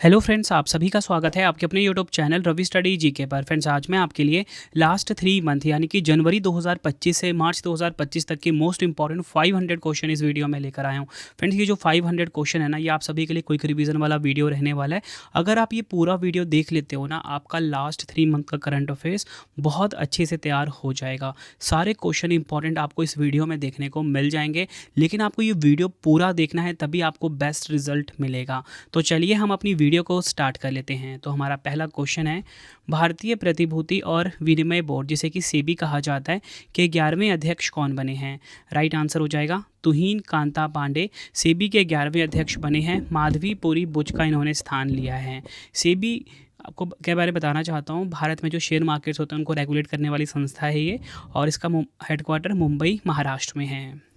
Hello friends, आप सभी का स्वागत है आपके अपने YouTube channel Ravi study GK पर। फ्रेंड्स, आज मैं आपके लिए लास्ट 3 मंथ यानी कि जनवरी 2025 से मार्च 2025 तक के मोस्ट इंपॉर्टेंट 500 क्वेश्चन इस वीडियो में लेकर आया हूं। फ्रेंड्स, ये जो 500 क्वेश्चन है ना, ये आप सभी के लिए क्विक रिवीजन वाला वीडियो रहने वाला है। अगर आप ये पूरा वीडियो देख लेते हो ना, आपका लास्ट 3 मंथ का करंट अफेयर्स बहुत अच्छे से तैयार हो जाएगा। सारे क्वेश्चन इंपॉर्टेंट आपको इस वीडियो में देखने को मिल जाएंगे, लेकिन आपको ये वीडियो पूरा देखना है, तभी आपको बेस्ट रिजल्ट मिलेगा। तो चलिए हम अपनी वीडियो को स्टार्ट कर लेते हैं। तो हमारा पहला क्वेश्चन है, भारतीय प्रतिभूति और विनिमय बोर्ड जिसे कि सेबी कहा जाता है के 11वें अध्यक्ष कौन बने हैं? राइट आंसर हो जाएगा तुहिन कांता पांडे सेबी के 11वें अध्यक्ष बने हैं। माधवी पुरी बुच का इन्होंने स्थान लिया है। सेबी आपको के बारे में बताना चाहता हूँ, भारत में जो शेयर मार्केट्स होते हैं उनको रेगुलेट करने वाली संस्था है ये, और इसका हेडक्वार्टर मुंबई महाराष्ट्र में है।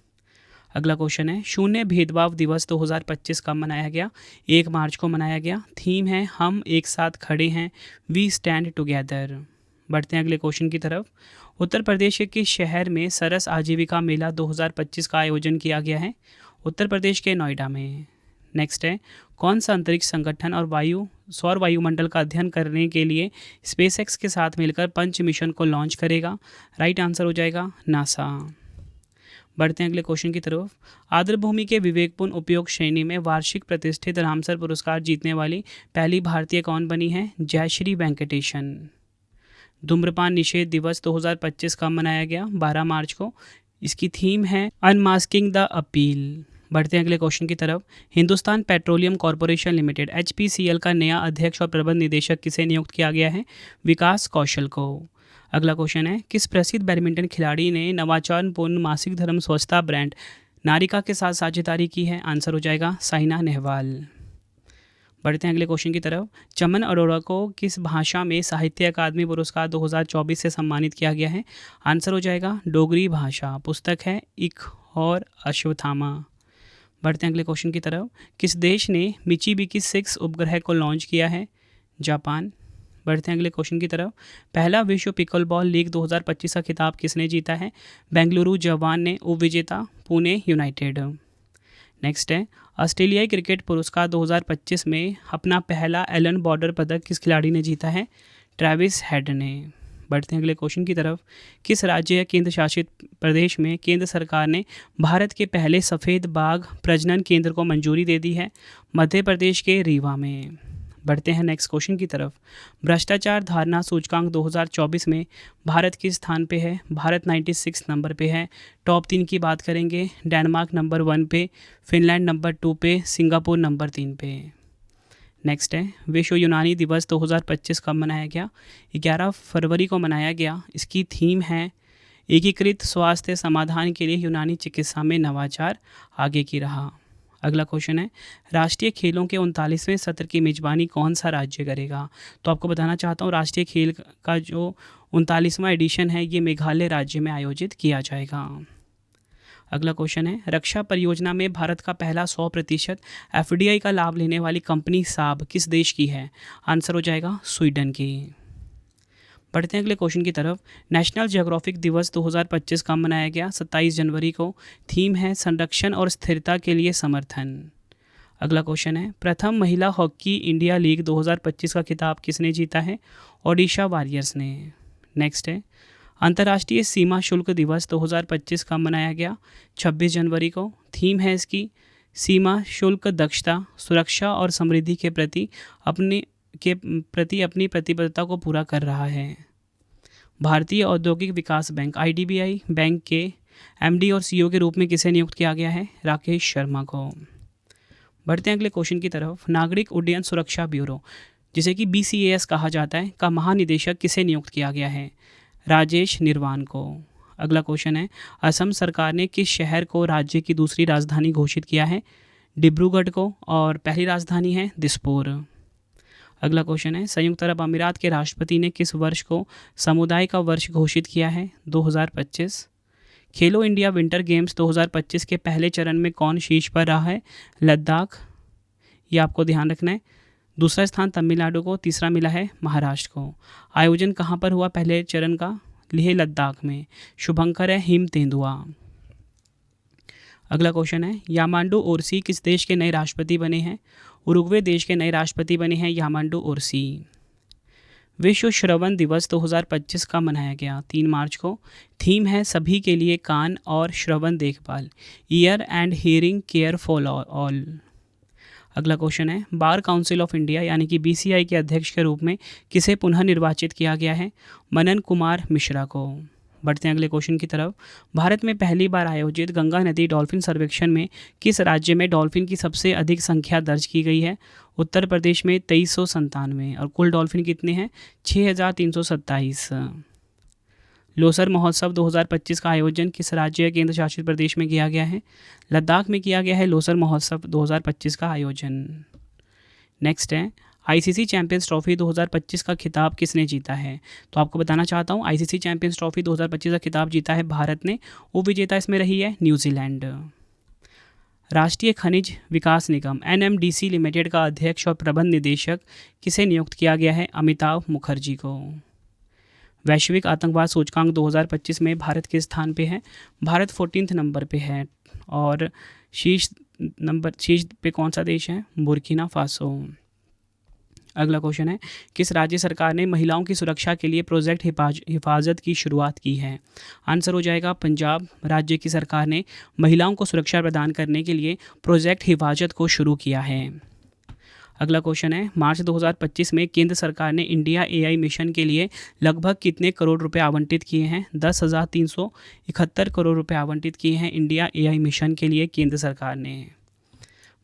अगला क्वेश्चन है, शून्य भेदभाव दिवस 2025 कब मनाया गया? 1 मार्च को मनाया गया। थीम है हम एक साथ खड़े हैं, वी स्टैंड टुगेदर। बढ़ते हैं अगले क्वेश्चन की तरफ। उत्तर प्रदेश के किस शहर में सरस आजीविका मेला 2025 का आयोजन किया गया है? उत्तर प्रदेश के नोएडा में। नेक्स्ट है, कौन सा अंतरिक्ष संगठन और सौर वायुमंडल का अध्ययन करने के लिए स्पेसएक्स के साथ मिलकर पंच मिशन को लॉन्च करेगा? राइट आंसर हो जाएगा नासा। बढ़ते हैं अगले क्वेश्चन की तरफ। आर्द्रभूमि के विवेकपूर्ण उपयोग श्रेणी में वार्षिक प्रतिष्ठित रामसर पुरस्कार जीतने वाली पहली भारतीय कौन बनी है? जयश्री वेंकटेशन। धूम्रपान निषेध दिवस 2025 कब मनाया गया? 12 मार्च को। इसकी थीम है अनमास्किंग द अपील। बढ़ते हैं अगले क्वेश्चन की तरफ। Hindustan petroleum corporation limited HPCL का नया अध्यक्ष और प्रबंध निदेशक किसे नियुक्त किया गया है? विकास कौशल को। अगला क्वेश्चन है, किस प्रसिद्ध बैडमिंटन खिलाड़ी ने नवाचारपूर्ण मासिक धर्म स्वच्छता ब्रांड नारिका के साथ साझेदारी की है? आंसर हो जाएगा साइना नेहवाल। बढ़ते हैं अगले क्वेश्चन की तरफ। चमन अरोड़ा को किस भाषा में साहित्य अकादमी पुरस्कार 2024 से सम्मानित किया गया है? आंसर हो जाएगा डोगरी भाषा। पुस्तक है इक और अश्वत्थामा। बढ़ते हैं अगले क्वेश्चन की तरफ। किस देश ने मिचिबिकी 6 उपग्रह को लॉन्च किया है? जापान। बढ़ते हैं अगले क्वेश्चन की तरफ। पहला विश्व पिकलबॉल लीग 2025 का खिताब किसने जीता है? बेंगलुरु जवान ने। उपविजेता पुणे यूनाइटेड। नेक्स्ट है, ऑस्ट्रेलियाई क्रिकेट पुरस्कार 2025 में अपना पहला एलन बॉर्डर पदक किस खिलाड़ी ने जीता है? ट्रेविस हेड ने। बढ़ते हैं अगले क्वेश्चन की तरफ। किस राज्य या केंद्र शासित प्रदेश में केंद्र सरकार ने भारत के पहले सफ़ेद बाघ प्रजनन केंद्र को मंजूरी दे दी है? मध्य प्रदेश के रीवा में। बढ़ते हैं नेक्स्ट क्वेश्चन की तरफ। भ्रष्टाचार धारणा सूचकांक 2024 में भारत किस स्थान पे है? भारत 96 नंबर पे है। टॉप 3 की बात करेंगे, डेनमार्क नंबर 1 पे, फिनलैंड नंबर 2 पे, सिंगापुर नंबर 3 पे। नेक्स्ट है, विश्व यूनानी दिवस 2025 कब मनाया गया? 11 फरवरी को मनाया गया। इसकी थीम है एकीकृत स्वास्थ्य समाधान के लिए यूनानी चिकित्सा में नवाचार, आगे की राह। अगला क्वेश्चन है, राष्ट्रीय खेलों के 39वें सत्र की मेजबानी कौन सा राज्य करेगा? तो आपको बताना चाहता हूँ, राष्ट्रीय खेल का जो 39वां एडिशन है ये मेघालय राज्य में आयोजित किया जाएगा। अगला क्वेश्चन है, रक्षा परियोजना में भारत का पहला 100% FDI का लाभ लेने वाली कंपनी साब किस देश की है? आंसर हो जाएगा स्वीडन की। बढ़ते हैं अगले क्वेश्चन की तरफ। नेशनल ज्योग्राफिक दिवस 2025 कब मनाया गया? 27 जनवरी को। थीम है संरक्षण और स्थिरता के लिए समर्थन। अगला क्वेश्चन है, प्रथम महिला हॉकी इंडिया लीग 2025 का खिताब किसने जीता है? ओडिशा वॉरियर्स ने। नेक्स्ट है, अंतर्राष्ट्रीय सीमा शुल्क दिवस 2025 कब मनाया गया? 26 जनवरी को। थीम है इसकी सीमा शुल्क दक्षता, सुरक्षा और समृद्धि के प्रति अपनी प्रतिबद्धता को पूरा कर रहा है। भारतीय औद्योगिक विकास बैंक IDBI बैंक के MD और CEO के रूप में किसे नियुक्त किया गया है? राकेश शर्मा को। बढ़ते हैं अगले क्वेश्चन की तरफ। नागरिक उड्डयन सुरक्षा ब्यूरो जिसे कि BCAS कहा जाता है का महानिदेशक किसे नियुक्त किया गया है? राजेश निर्वाण को। अगला क्वेश्चन है, असम सरकार ने किस शहर को राज्य की दूसरी राजधानी घोषित किया है? डिब्रूगढ़ को, और पहली राजधानी है दिसपुर। अगला क्वेश्चन है, संयुक्त अरब अमीरात के राष्ट्रपति ने किस वर्ष को समुदाय का वर्ष घोषित किया है? 2025। खेलो इंडिया विंटर गेम्स 2025 के पहले चरण में कौन शीर्ष पर रहा है? लद्दाख। ये आपको ध्यान रखना है। दूसरा स्थान तमिलनाडु को, तीसरा मिला है महाराष्ट्र को। आयोजन कहाँ पर हुआ पहले चरण का? लेह लद्दाख में। शुभंकर है हिम तेंदुआ। अगला क्वेश्चन है, यामांडू ओरसी किस देश के नए राष्ट्रपति बने हैं? उरुग्वे देश के नए राष्ट्रपति बने हैं यामांडू ओरसी। विश्व श्रवण दिवस 2025 का मनाया गया 3 मार्च को। थीम है सभी के लिए कान और श्रवण देखभाल, year and hearing care for all. अगला क्वेश्चन है, बार काउंसिल ऑफ इंडिया यानी कि बीसीआई के अध्यक्ष के रूप में किसे पुनः निर्वाचित किया गया है? मनन कुमार मिश्रा को। बढ़ते हैं अगले क्वेश्चन की तरफ। भारत में पहली बार आयोजित गंगा नदी डॉल्फिन सर्वेक्षण में किस राज्य में डॉल्फिन की सबसे अधिक संख्या दर्ज की गई है? उत्तर प्रदेश में 2397 और कुल डॉल्फिन कितने हैं? 6327। लोसर महोत्सव 2025 का आयोजन किस राज्य या केंद्र शासित प्रदेश में किया गया है? लद्दाख में किया गया है लोसर महोत्सव 2025 का आयोजन। नेक्स्ट है, आईसीसी चैंपियंस ट्रॉफी 2025 का खिताब किसने जीता है? तो आपको बताना चाहता हूँ, आईसीसी चैंपियंस ट्रॉफी 2025 का खिताब जीता है भारत ने। वो विजेता इसमें रही है न्यूजीलैंड। राष्ट्रीय खनिज विकास निगम एनएमडीसी लिमिटेड का अध्यक्ष और प्रबंध निदेशक किसे नियुक्त किया गया है? अमिताभ मुखर्जी को। वैश्विक आतंकवाद सूचकांक 2025 में भारत के स्थान पे है? भारत 14 नंबर पे है। और शीर्ष पे कौन सा देश है? Burkina Faso. अगला क्वेश्चन है, किस राज्य सरकार ने महिलाओं की सुरक्षा के लिए प्रोजेक्ट हिफाजत की शुरुआत की है? आंसर हो जाएगा पंजाब राज्य की सरकार ने महिलाओं को सुरक्षा प्रदान करने के लिए प्रोजेक्ट हिफाजत को शुरू किया है। अगला क्वेश्चन है, मार्च 2025 में केंद्र सरकार ने इंडिया एआई मिशन के लिए लगभग कितने करोड़ रुपए आवंटित किए हैं? 10,371 करोड़ रुपए आवंटित किए हैं इंडिया एआई मिशन के लिए केंद्र सरकार ने।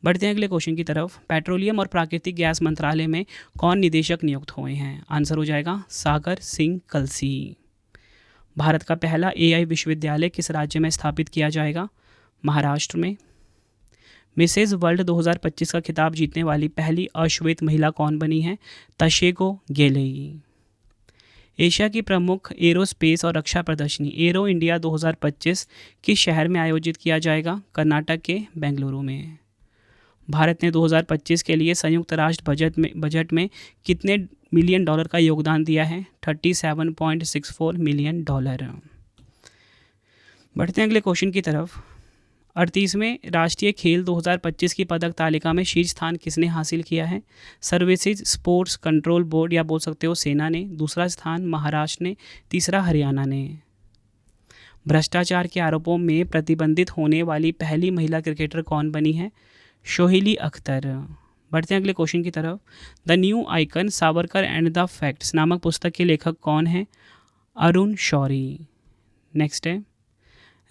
बढ़ते हैं अगले क्वेश्चन की तरफ। पेट्रोलियम और प्राकृतिक गैस मंत्रालय में कौन निदेशक नियुक्त हुए हैं? आंसर हो जाएगा सागर सिंह कलसी। भारत का पहला एआई विश्वविद्यालय किस राज्य में स्थापित किया जाएगा? महाराष्ट्र में। मिसेज वर्ल्ड 2025 का खिताब जीतने वाली पहली अश्वेत महिला कौन बनी है? तशेगो गेलेई। एशिया की प्रमुख एरोस्पेस और रक्षा प्रदर्शनी एरो इंडिया 2025 किस शहर में आयोजित किया जाएगा? कर्नाटक के बेंगलुरु में। भारत ने 2025 के लिए संयुक्त राष्ट्र बजट में कितने मिलियन डॉलर का योगदान दिया है? $37.64 मिलियन। बढ़ते हैं अगले क्वेश्चन की तरफ। 38वें राष्ट्रीय खेल 2025 की पदक तालिका में शीर्ष स्थान किसने हासिल किया है? सर्विसेज स्पोर्ट्स कंट्रोल बोर्ड या बोल सकते हो सेना ने। दूसरा स्थान महाराष्ट्र ने, तीसरा हरियाणा ने। भ्रष्टाचार के आरोपों में प्रतिबंधित होने वाली पहली महिला क्रिकेटर कौन बनी है? शोहिली अख्तर। बढ़ते हैं अगले क्वेश्चन की तरफ। The new icon Savarkar and the facts नामक पुस्तक के लेखक कौन है? अरुण शौरी। नेक्स्ट है,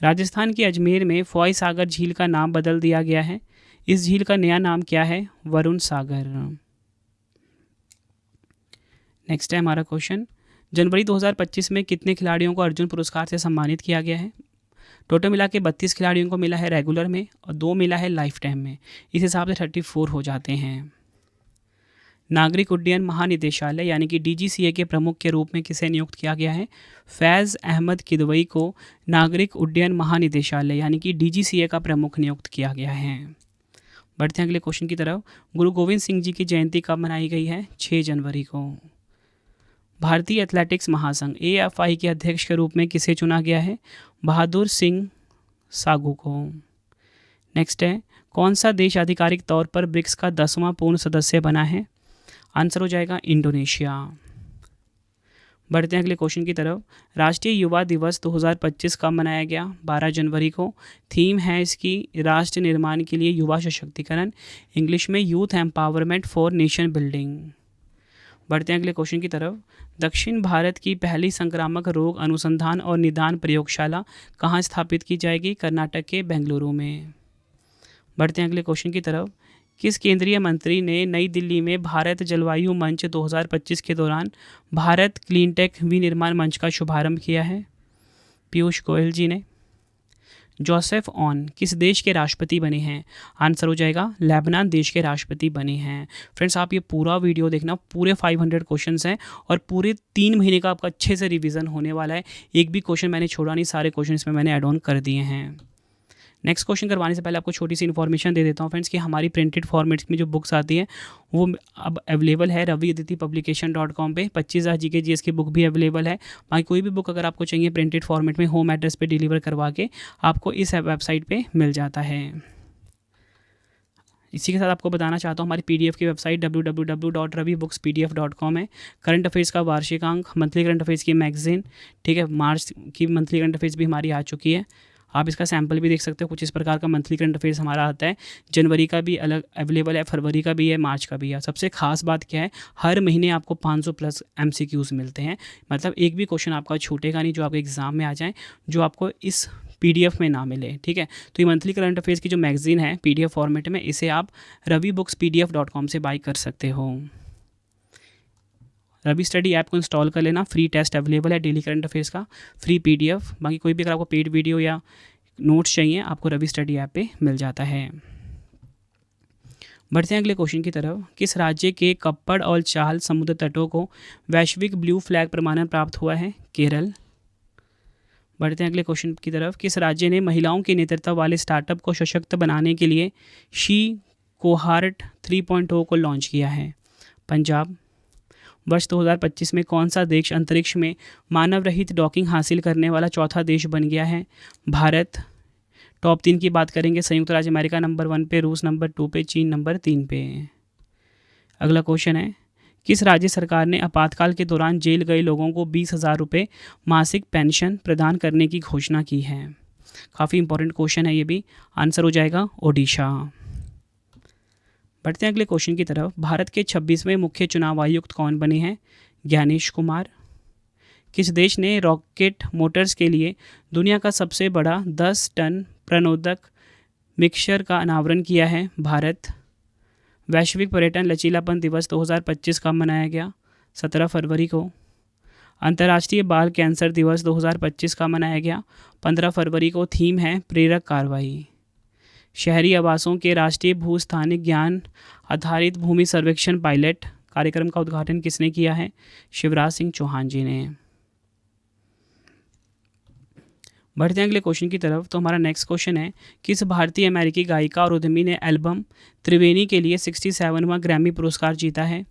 राजस्थान के अजमेर में फॉय सागर झील का नाम बदल दिया गया है। इस झील का नया नाम क्या है? वरुण सागर। नेक्स्ट है हमारा क्वेश्चन, जनवरी 2025 में कितने खिलाड़ियों को अर्जुन पुरस्कार से सम्मानित किया गया है? टोटल मिला के 32 खिलाड़ियों को मिला है रेगुलर में और 2 मिला है लाइफ टाइम में। इस हिसाब से 34 हो जाते हैं। नागरिक उड्डयन महानिदेशालय यानी कि डीजीसीए के प्रमुख के रूप में किसे नियुक्त किया गया है? फैज़ अहमद किदवई को नागरिक उड्डयन महानिदेशालय यानी कि डीजीसीए का प्रमुख नियुक्त किया गया है। बढ़ते हैं अगले क्वेश्चन की तरफ। गुरु गोविंद सिंह जी की जयंती कब मनाई गई है? 6 जनवरी को। भारतीय एथलेटिक्स महासंघ AFI के अध्यक्ष के रूप में किसे चुना गया है? बहादुर सिंह सागू को। नेक्स्ट है, कौन सा देश आधिकारिक तौर पर ब्रिक्स का 10वां पूर्ण सदस्य बना है? आंसर हो जाएगा इंडोनेशिया। बढ़ते हैं अगले क्वेश्चन की तरफ। राष्ट्रीय युवा दिवस 2025 कब मनाया गया? 12 जनवरी को। थीम है इसकी राष्ट्र निर्माण के लिए युवा सशक्तिकरण, इंग्लिश में youth empowerment for nation building. बढ़ते हैं अगले क्वेश्चन की तरफ। दक्षिण भारत की पहली संक्रामक रोग अनुसंधान और निदान प्रयोगशाला कहाँ स्थापित की जाएगी? कर्नाटक के बेंगलुरु में। बढ़ते हैं अगले क्वेश्चन की तरफ। किस केंद्रीय मंत्री ने नई दिल्ली में भारत जलवायु मंच 2025 के दौरान भारत क्लीनटेक विनिर्माण मंच का शुभारंभ किया है? पीयूष गोयल जी ने। जोसेफ ऑन किस देश के राष्ट्रपति बने हैं? आंसर हो जाएगा लेबनान देश के राष्ट्रपति बने हैं। फ्रेंड्स, आप ये पूरा वीडियो देखना, पूरे 500 क्वेश्चंस हैं और पूरे 3 महीने का आपका अच्छे से रिवीजन होने वाला है। एक भी क्वेश्चन मैंने छोड़ा नहीं, सारे क्वेश्चन इसमें मैंने ऐड ऑन कर दिए हैं। नेक्स्ट क्वेश्चन करवाने से पहले आपको छोटी सी इन्फॉर्मेशन दे देता हूँ फ्रेंड्स कि हमारी प्रिंटेड फॉर्मेट्स में जो बुक्स आती है वो अब अवेलेबल है raviaditipublication.com पे। 25,000 GK GS की बुक भी अवेलेबल है। बाकी कोई भी बुक अगर आपको चाहिए प्रिंटेड फॉर्मेट में होम एड्रेस पे डिलीवर करवा के आपको इस वेबसाइट पे मिल जाता है। इसी के साथ आपको बताना चाहता हूँ हमारी PDF की वेबसाइट www.ravibookspdf.com है। करंट अफेयर्स का वार्षिकांक, मंथली करंट अफेयर्स की मैगजीन, ठीक है, मार्च की मंथली करंट अफेयर्स भी हमारी आ चुकी है। आप इसका सैंपल भी देख सकते हो। कुछ इस प्रकार का मंथली करंट अफेयर्स हमारा आता है। जनवरी का भी अलग अवेलेबल है, फरवरी का भी है, मार्च का भी है। सबसे खास बात क्या है, हर महीने आपको 500 प्लस MCQs मिलते हैं। मतलब एक भी क्वेश्चन आपका छूटेगा नहीं जो आपके एग्जाम में आ जाए, जो आपको इस PDF में ना मिले, ठीक है। तो ये मंथली करंट अफेयर्स की जो मैगजीन है PDF फॉर्मेट में, इसे आप ravibookspdf.com से बाई कर सकते हो। रवि स्टडी ऐप को इंस्टॉल कर लेना। फ्री टेस्ट अवेलेबल है डेली करंट अफेयर्स का, फ्री PDF। बाकी कोई भी अगर आपको पेड वीडियो या नोट्स चाहिए आपको रवि स्टडी ऐप पे मिल जाता है। बढ़ते हैं अगले क्वेश्चन की तरफ। किस राज्य के कप्पड़ और चाहल समुद्र तटों को वैश्विक ब्लू फ्लैग प्रमाणन प्राप्त हुआ है? केरल। बढ़ते हैं अगले क्वेश्चन की तरफ। किस राज्य ने महिलाओं के नेतृत्व वाले स्टार्टअप को सशक्त बनाने के लिए शी कोहार्ट 3.0 को लॉन्च किया है? पंजाब। वर्ष 2025 में कौन सा देश अंतरिक्ष में मानव रहित डॉकिंग हासिल करने वाला चौथा देश बन गया है? भारत। टॉप 3 की बात करेंगे, संयुक्त राज्य अमेरिका नंबर 1 पे, रूस नंबर 2 पे, चीन नंबर 3 पे। अगला क्वेश्चन है, किस राज्य सरकार ने आपातकाल के दौरान जेल गए लोगों को 20,000 रुपये मासिक पेंशन प्रदान करने की घोषणा की है? काफ़ी इंपॉर्टेंट क्वेश्चन है ये भी। आंसर हो जाएगा ओडिशा। बढ़ते हैं अगले क्वेश्चन की तरफ। भारत के 26वें मुख्य चुनाव आयुक्त कौन बने हैं? ज्ञानेश कुमार। किस देश ने रॉकेट मोटर्स के लिए दुनिया का सबसे बड़ा 10 टन प्रणोदक मिक्सचर का अनावरण किया है? भारत। वैश्विक पर्यटन लचीलापन दिवस 2025 कब मनाया गया? 17 फरवरी को। अंतर्राष्ट्रीय बाल कैंसर दिवस 2025 का मनाया गया? 15 फरवरी को। थीम है प्रेरक कार्रवाई। शहरी आवासों के राष्ट्रीय भूस्थानिक ज्ञान आधारित भूमि सर्वेक्षण पायलट कार्यक्रम का उद्घाटन किसने किया है? शिवराज सिंह चौहान जी ने। बढ़ते हैं अगले क्वेश्चन की तरफ। तो हमारा नेक्स्ट क्वेश्चन है, किस भारतीय अमेरिकी गायिका और उद्यमी ने एल्बम त्रिवेणी के लिए 67वां ग्रैमी पुरस्कार जीता है?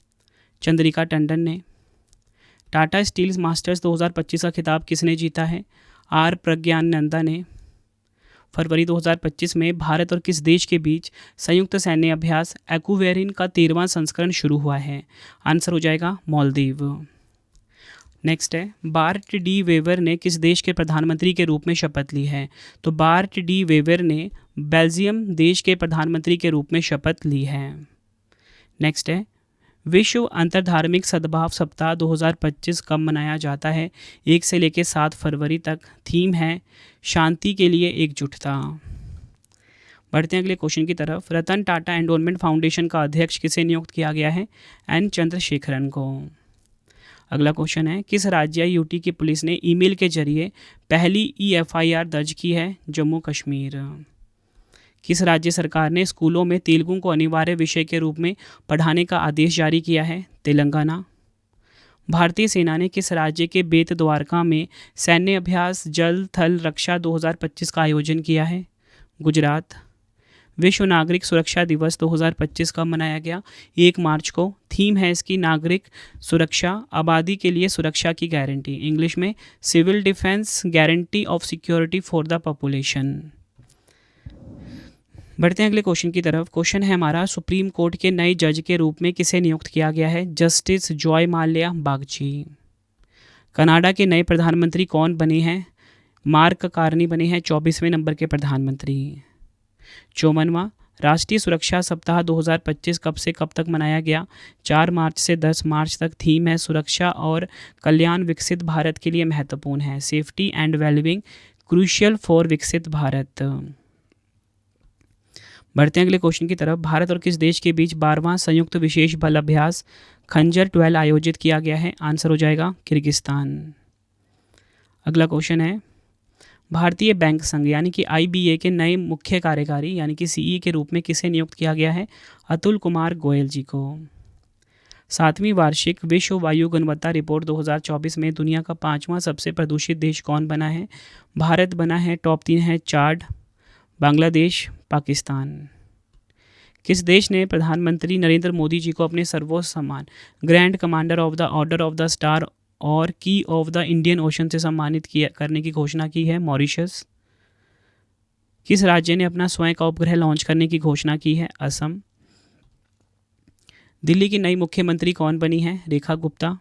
चंद्रिका टंडन ने। टाटा स्टील मास्टर्स 2025 का खिताब किसने जीता है? आर प्रज्ञानंदा ने। फरवरी 2025 में भारत और किस देश के बीच संयुक्त सैन्य अभ्यास एक्वेरिन का 13वां संस्करण शुरू हुआ है? आंसर हो जाएगा मालदीव। नेक्स्ट है, बार्ट डी वेवर ने किस देश के प्रधानमंत्री के रूप में शपथ ली है? तो बार्ट डी वेवर ने बेल्जियम देश के प्रधानमंत्री के रूप में शपथ ली है। नेक्स्ट है, विश्व अंतर्धार्मिक सद्भाव सप्ताह 2025 कब मनाया जाता है? 1 से लेकर 7 फरवरी तक। थीम है शांति के लिए एकजुटता। बढ़ते हैं अगले क्वेश्चन की तरफ। रतन टाटा एंडोनमेंट फाउंडेशन का अध्यक्ष किसे नियुक्त किया गया है? एन चंद्रशेखरन को। अगला क्वेश्चन है, किस राज्य यूटी की पुलिस ने ईमेल के जरिए पहली EFIR दर्ज की है? जम्मू कश्मीर। किस राज्य सरकार ने स्कूलों में तेलुगु को अनिवार्य विषय के रूप में पढ़ाने का आदेश जारी किया है? तेलंगाना। भारतीय सेना ने किस राज्य के बेत द्वारका में सैन्य अभ्यास जल थल रक्षा 2025 का आयोजन किया है? गुजरात। विश्व नागरिक सुरक्षा दिवस 2025 कब मनाया गया? 1 मार्च को। थीम है इसकी नागरिक सुरक्षा, आबादी के लिए सुरक्षा की गारंटी। इंग्लिश में civil defence guarantee of security for the population. बढ़ते हैं अगले क्वेश्चन की तरफ। क्वेश्चन है हमारा, सुप्रीम कोर्ट के नए जज के रूप में किसे नियुक्त किया गया है? Justice Joy Mallya Bagchi. Canada के नए प्रधानमंत्री कौन बने हैं? मार्क कार्नी बने हैं 24वें नंबर के प्रधानमंत्री। 54वां राष्ट्रीय सुरक्षा सप्ताह 2025 कब से कब तक मनाया गया? 4 मार्च से 10 मार्च तक। थीम है सुरक्षा और कल्याण विकसित भारत के लिए महत्वपूर्ण है। Safety and wellbeing crucial for विकसित भारत। बढ़ते हैं अगले क्वेश्चन की तरफ। भारत और किस देश के बीच 12वां संयुक्त विशेष बल अभ्यास खंजर 12 आयोजित किया गया है? आंसर हो जाएगा किर्गिस्तान। अगला क्वेश्चन है, भारतीय बैंक संघ यानी कि IBA के नए मुख्य कार्यकारी यानी कि CE के रूप में किसे नियुक्त किया गया है? अतुल कुमार गोयल जी को। 7वीं वार्षिक विश्व वायु गुणवत्ता रिपोर्ट 2024 में दुनिया का 5वां सबसे प्रदूषित देश कौन बना है? भारत बना है। टॉप 3 है चाड, बांग्लादेश, पाकिस्तान। किस देश ने प्रधानमंत्री नरेंद्र मोदी जी को अपने सर्वोच्च सम्मान grand commander of the order of the star और की ऑफ द इंडियन ओशन से सम्मानित किया करने की घोषणा की है? मॉरिशस। किस राज्य ने अपना स्वयं का उपग्रह लॉन्च करने की घोषणा की है? असम। दिल्ली की नई मुख्यमंत्री कौन बनी है? रेखा गुप्ता।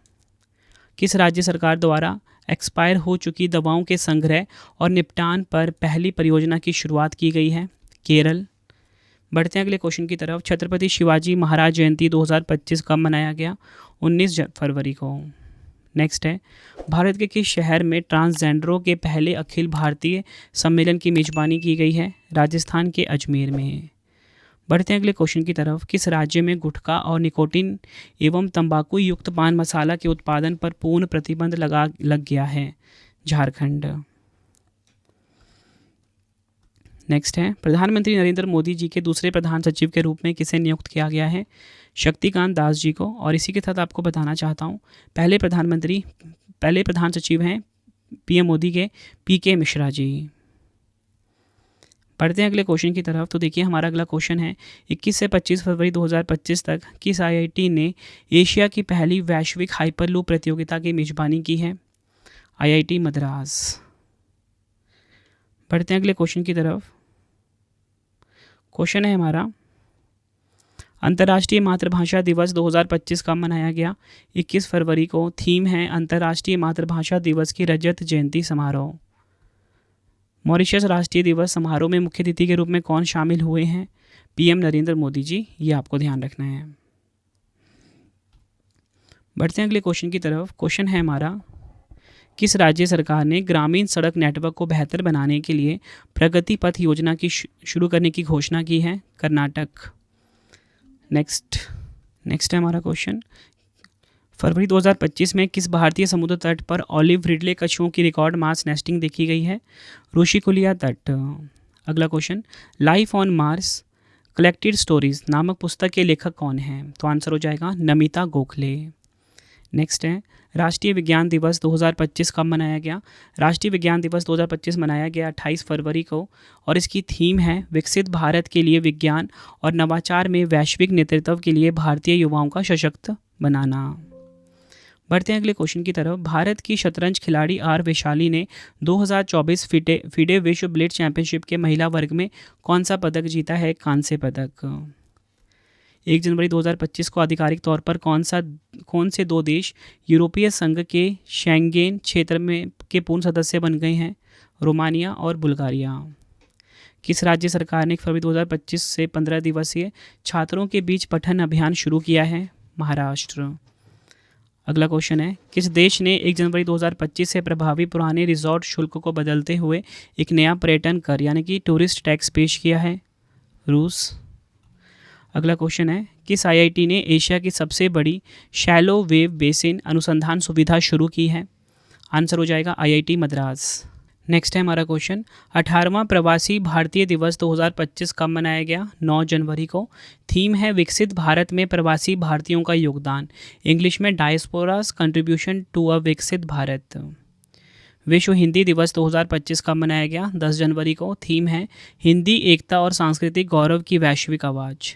किस राज्य सरकार द्वारा एक्सपायर हो चुकी दवाओं के संग्रह और निपटान पर पहली परियोजना की शुरुआत की गई है? केरल। बढ़ते हैं अगले क्वेश्चन की तरफ। छत्रपति शिवाजी महाराज जयंती 2025 कब मनाया गया? 19 फरवरी को। नेक्स्ट है, भारत के किस शहर में ट्रांसजेंडरों के पहले अखिल भारतीय सम्मेलन की मेजबानी की गई है? राजस्थान के अजमेर में। बढ़ते हैं अगले क्वेश्चन की तरफ। किस राज्य में गुटखा और निकोटीन एवं तंबाकू युक्त पान मसाला के उत्पादन पर पूर्ण प्रतिबंध लग गया है? झारखंड। नेक्स्ट है, प्रधानमंत्री नरेंद्र मोदी जी के दूसरे प्रधान सचिव के रूप में किसे नियुक्त किया गया है? शक्तिकांत दास जी को। और इसी के साथ आपको बताना चाहता हूँ, पहले प्रधान सचिव हैं पीएम मोदी के पीके मिश्रा जी। पढ़ते हैं अगले क्वेश्चन की तरफ। तो देखिए हमारा अगला क्वेश्चन है, 21 से 25 फरवरी 2025 तक किस आईआईटी ने एशिया की पहली वैश्विक हाइपरलूप प्रतियोगिता की मेजबानी की है? आईआईटी मद्रास। पढ़ते हैं अगले क्वेश्चन की तरफ। क्वेश्चन है हमारा, अंतर्राष्ट्रीय मातृभाषा दिवस 2025 कब मनाया गया? 21 फरवरी को। थीम है अंतर्राष्ट्रीय मातृभाषा दिवस की रजत जयंती समारोह। मॉरिशस राष्ट्रीय दिवस समारोह में मुख्य अतिथि के रूप में कौन शामिल हुए हैं? पीएम नरेंद्र मोदी जी। ये आपको ध्यान रखना है। बढ़ते हैं अगले क्वेश्चन की तरफ। क्वेश्चन है हमारा, किस राज्य सरकार ने ग्रामीण सड़क नेटवर्क को बेहतर बनाने के लिए प्रगति पथ योजना की शुरू करने की घोषणा की है? कर्नाटक। नेक्स्ट है हमारा क्वेश्चन, फरवरी 2025 में किस भारतीय समुद्र तट पर ऑलिव रिडले कछुओं की रिकॉर्ड मास नेस्टिंग देखी गई है? ऋषिकुलिया तट। अगला question, life on Mars collected stories नामक पुस्तक के लेखक कौन हैं? तो आंसर हो जाएगा नमिता गोखले। नेक्स्ट है, राष्ट्रीय विज्ञान दिवस 2025 कब मनाया गया? राष्ट्रीय विज्ञान दिवस 2025 मनाया गया 28 फरवरी को और इसकी थीम है विकसित भारत के लिए विज्ञान और नवाचार में वैश्विक नेतृत्व के लिए भारतीय युवाओं का सशक्त बनाना। बढ़ते हैं अगले क्वेश्चन की तरफ। भारत की शतरंज खिलाड़ी आर वैशाली ने 2024 फिडे विश्व ब्लेड चैंपियनशिप के महिला वर्ग में कौन सा पदक जीता है? कांस्य पदक। 1 जनवरी 2025 को आधिकारिक तौर पर कौन से 2 देश यूरोपीय संघ के शेंगेन क्षेत्र में के पूर्ण सदस्य बन गए हैं? रोमानिया और बुल्गारिया। किस राज्य सरकार ने 1 फरवरी 2025 से 15 दिवसीय छात्रों के बीच पठन अभियान शुरू किया है? महाराष्ट्र। अगला क्वेश्चन है, किस देश ने 1 जनवरी 2025 से प्रभावी पुराने रिजॉर्ट शुल्क को बदलते हुए एक नया पर्यटन कर यानी कि टूरिस्ट टैक्स पेश किया है? रूस। अगला क्वेश्चन है, किस आईआईटी ने एशिया की सबसे बड़ी शैलो वेव बेसिन अनुसंधान सुविधा शुरू की है? आंसर हो जाएगा आईआईटी मद्रास। नेक्स्ट है हमारा क्वेश्चन, 18वां प्रवासी भारतीय दिवस 2025 कब मनाया गया? 9 जनवरी को। थीम है विकसित भारत में प्रवासी भारतीयों का योगदान, इंग्लिश में डायस्पोरास कंट्रीब्यूशन टू अ विकसित भारत। विश्व हिंदी दिवस 2025 कब मनाया गया? 10 जनवरी को। थीम है हिंदी एकता और सांस्कृतिक गौरव की वैश्विक आवाज़,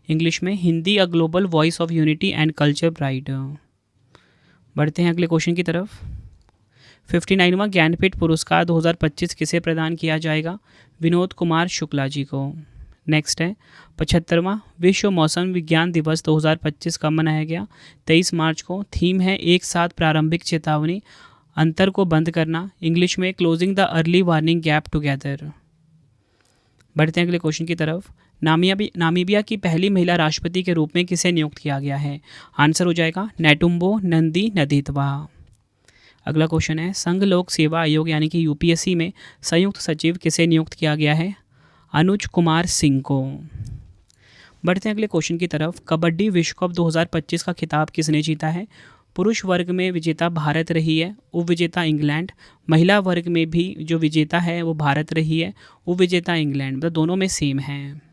इंग्लिश में Hindi a global voice of unity and culture pride. बढ़ते हैं अगले क्वेश्चन की तरफ। 59वां ज्ञानपीठ पुरस्कार 2025 किसे प्रदान किया जाएगा? विनोद कुमार शुक्ला जी को। नेक्स्ट है 75वां विश्व मौसम विज्ञान दिवस 2025 कब मनाया गया? 23 मार्च को। थीम है एक साथ प्रारंभिक चेतावनी अंतर को बंद करना, इंग्लिश में closing the early warning gap together. बढ़ते हैं अगले क्वेश्चन की तरफ। नामीबिया की पहली महिला राष्ट्रपति के रूप में किसे नियुक्त किया गया है? आंसर हो जाएगा नेटुम्बो नंदी नदीतवा। अगला क्वेश्चन है, संघ लोक सेवा आयोग यानी कि यूपीएससी में संयुक्त सचिव किसे नियुक्त किया गया है? अनुज कुमार सिंह को। बढ़ते हैं अगले क्वेश्चन की तरफ। कबड्डी विश्व कप 2025 का खिताब किसने जीता है? पुरुष वर्ग में विजेता भारत रही है, उपविजेता इंग्लैंड। महिला वर्ग में भी जो विजेता है वो भारत रही है, उपविजेता इंग्लैंड। मतलब दोनों में सेम है।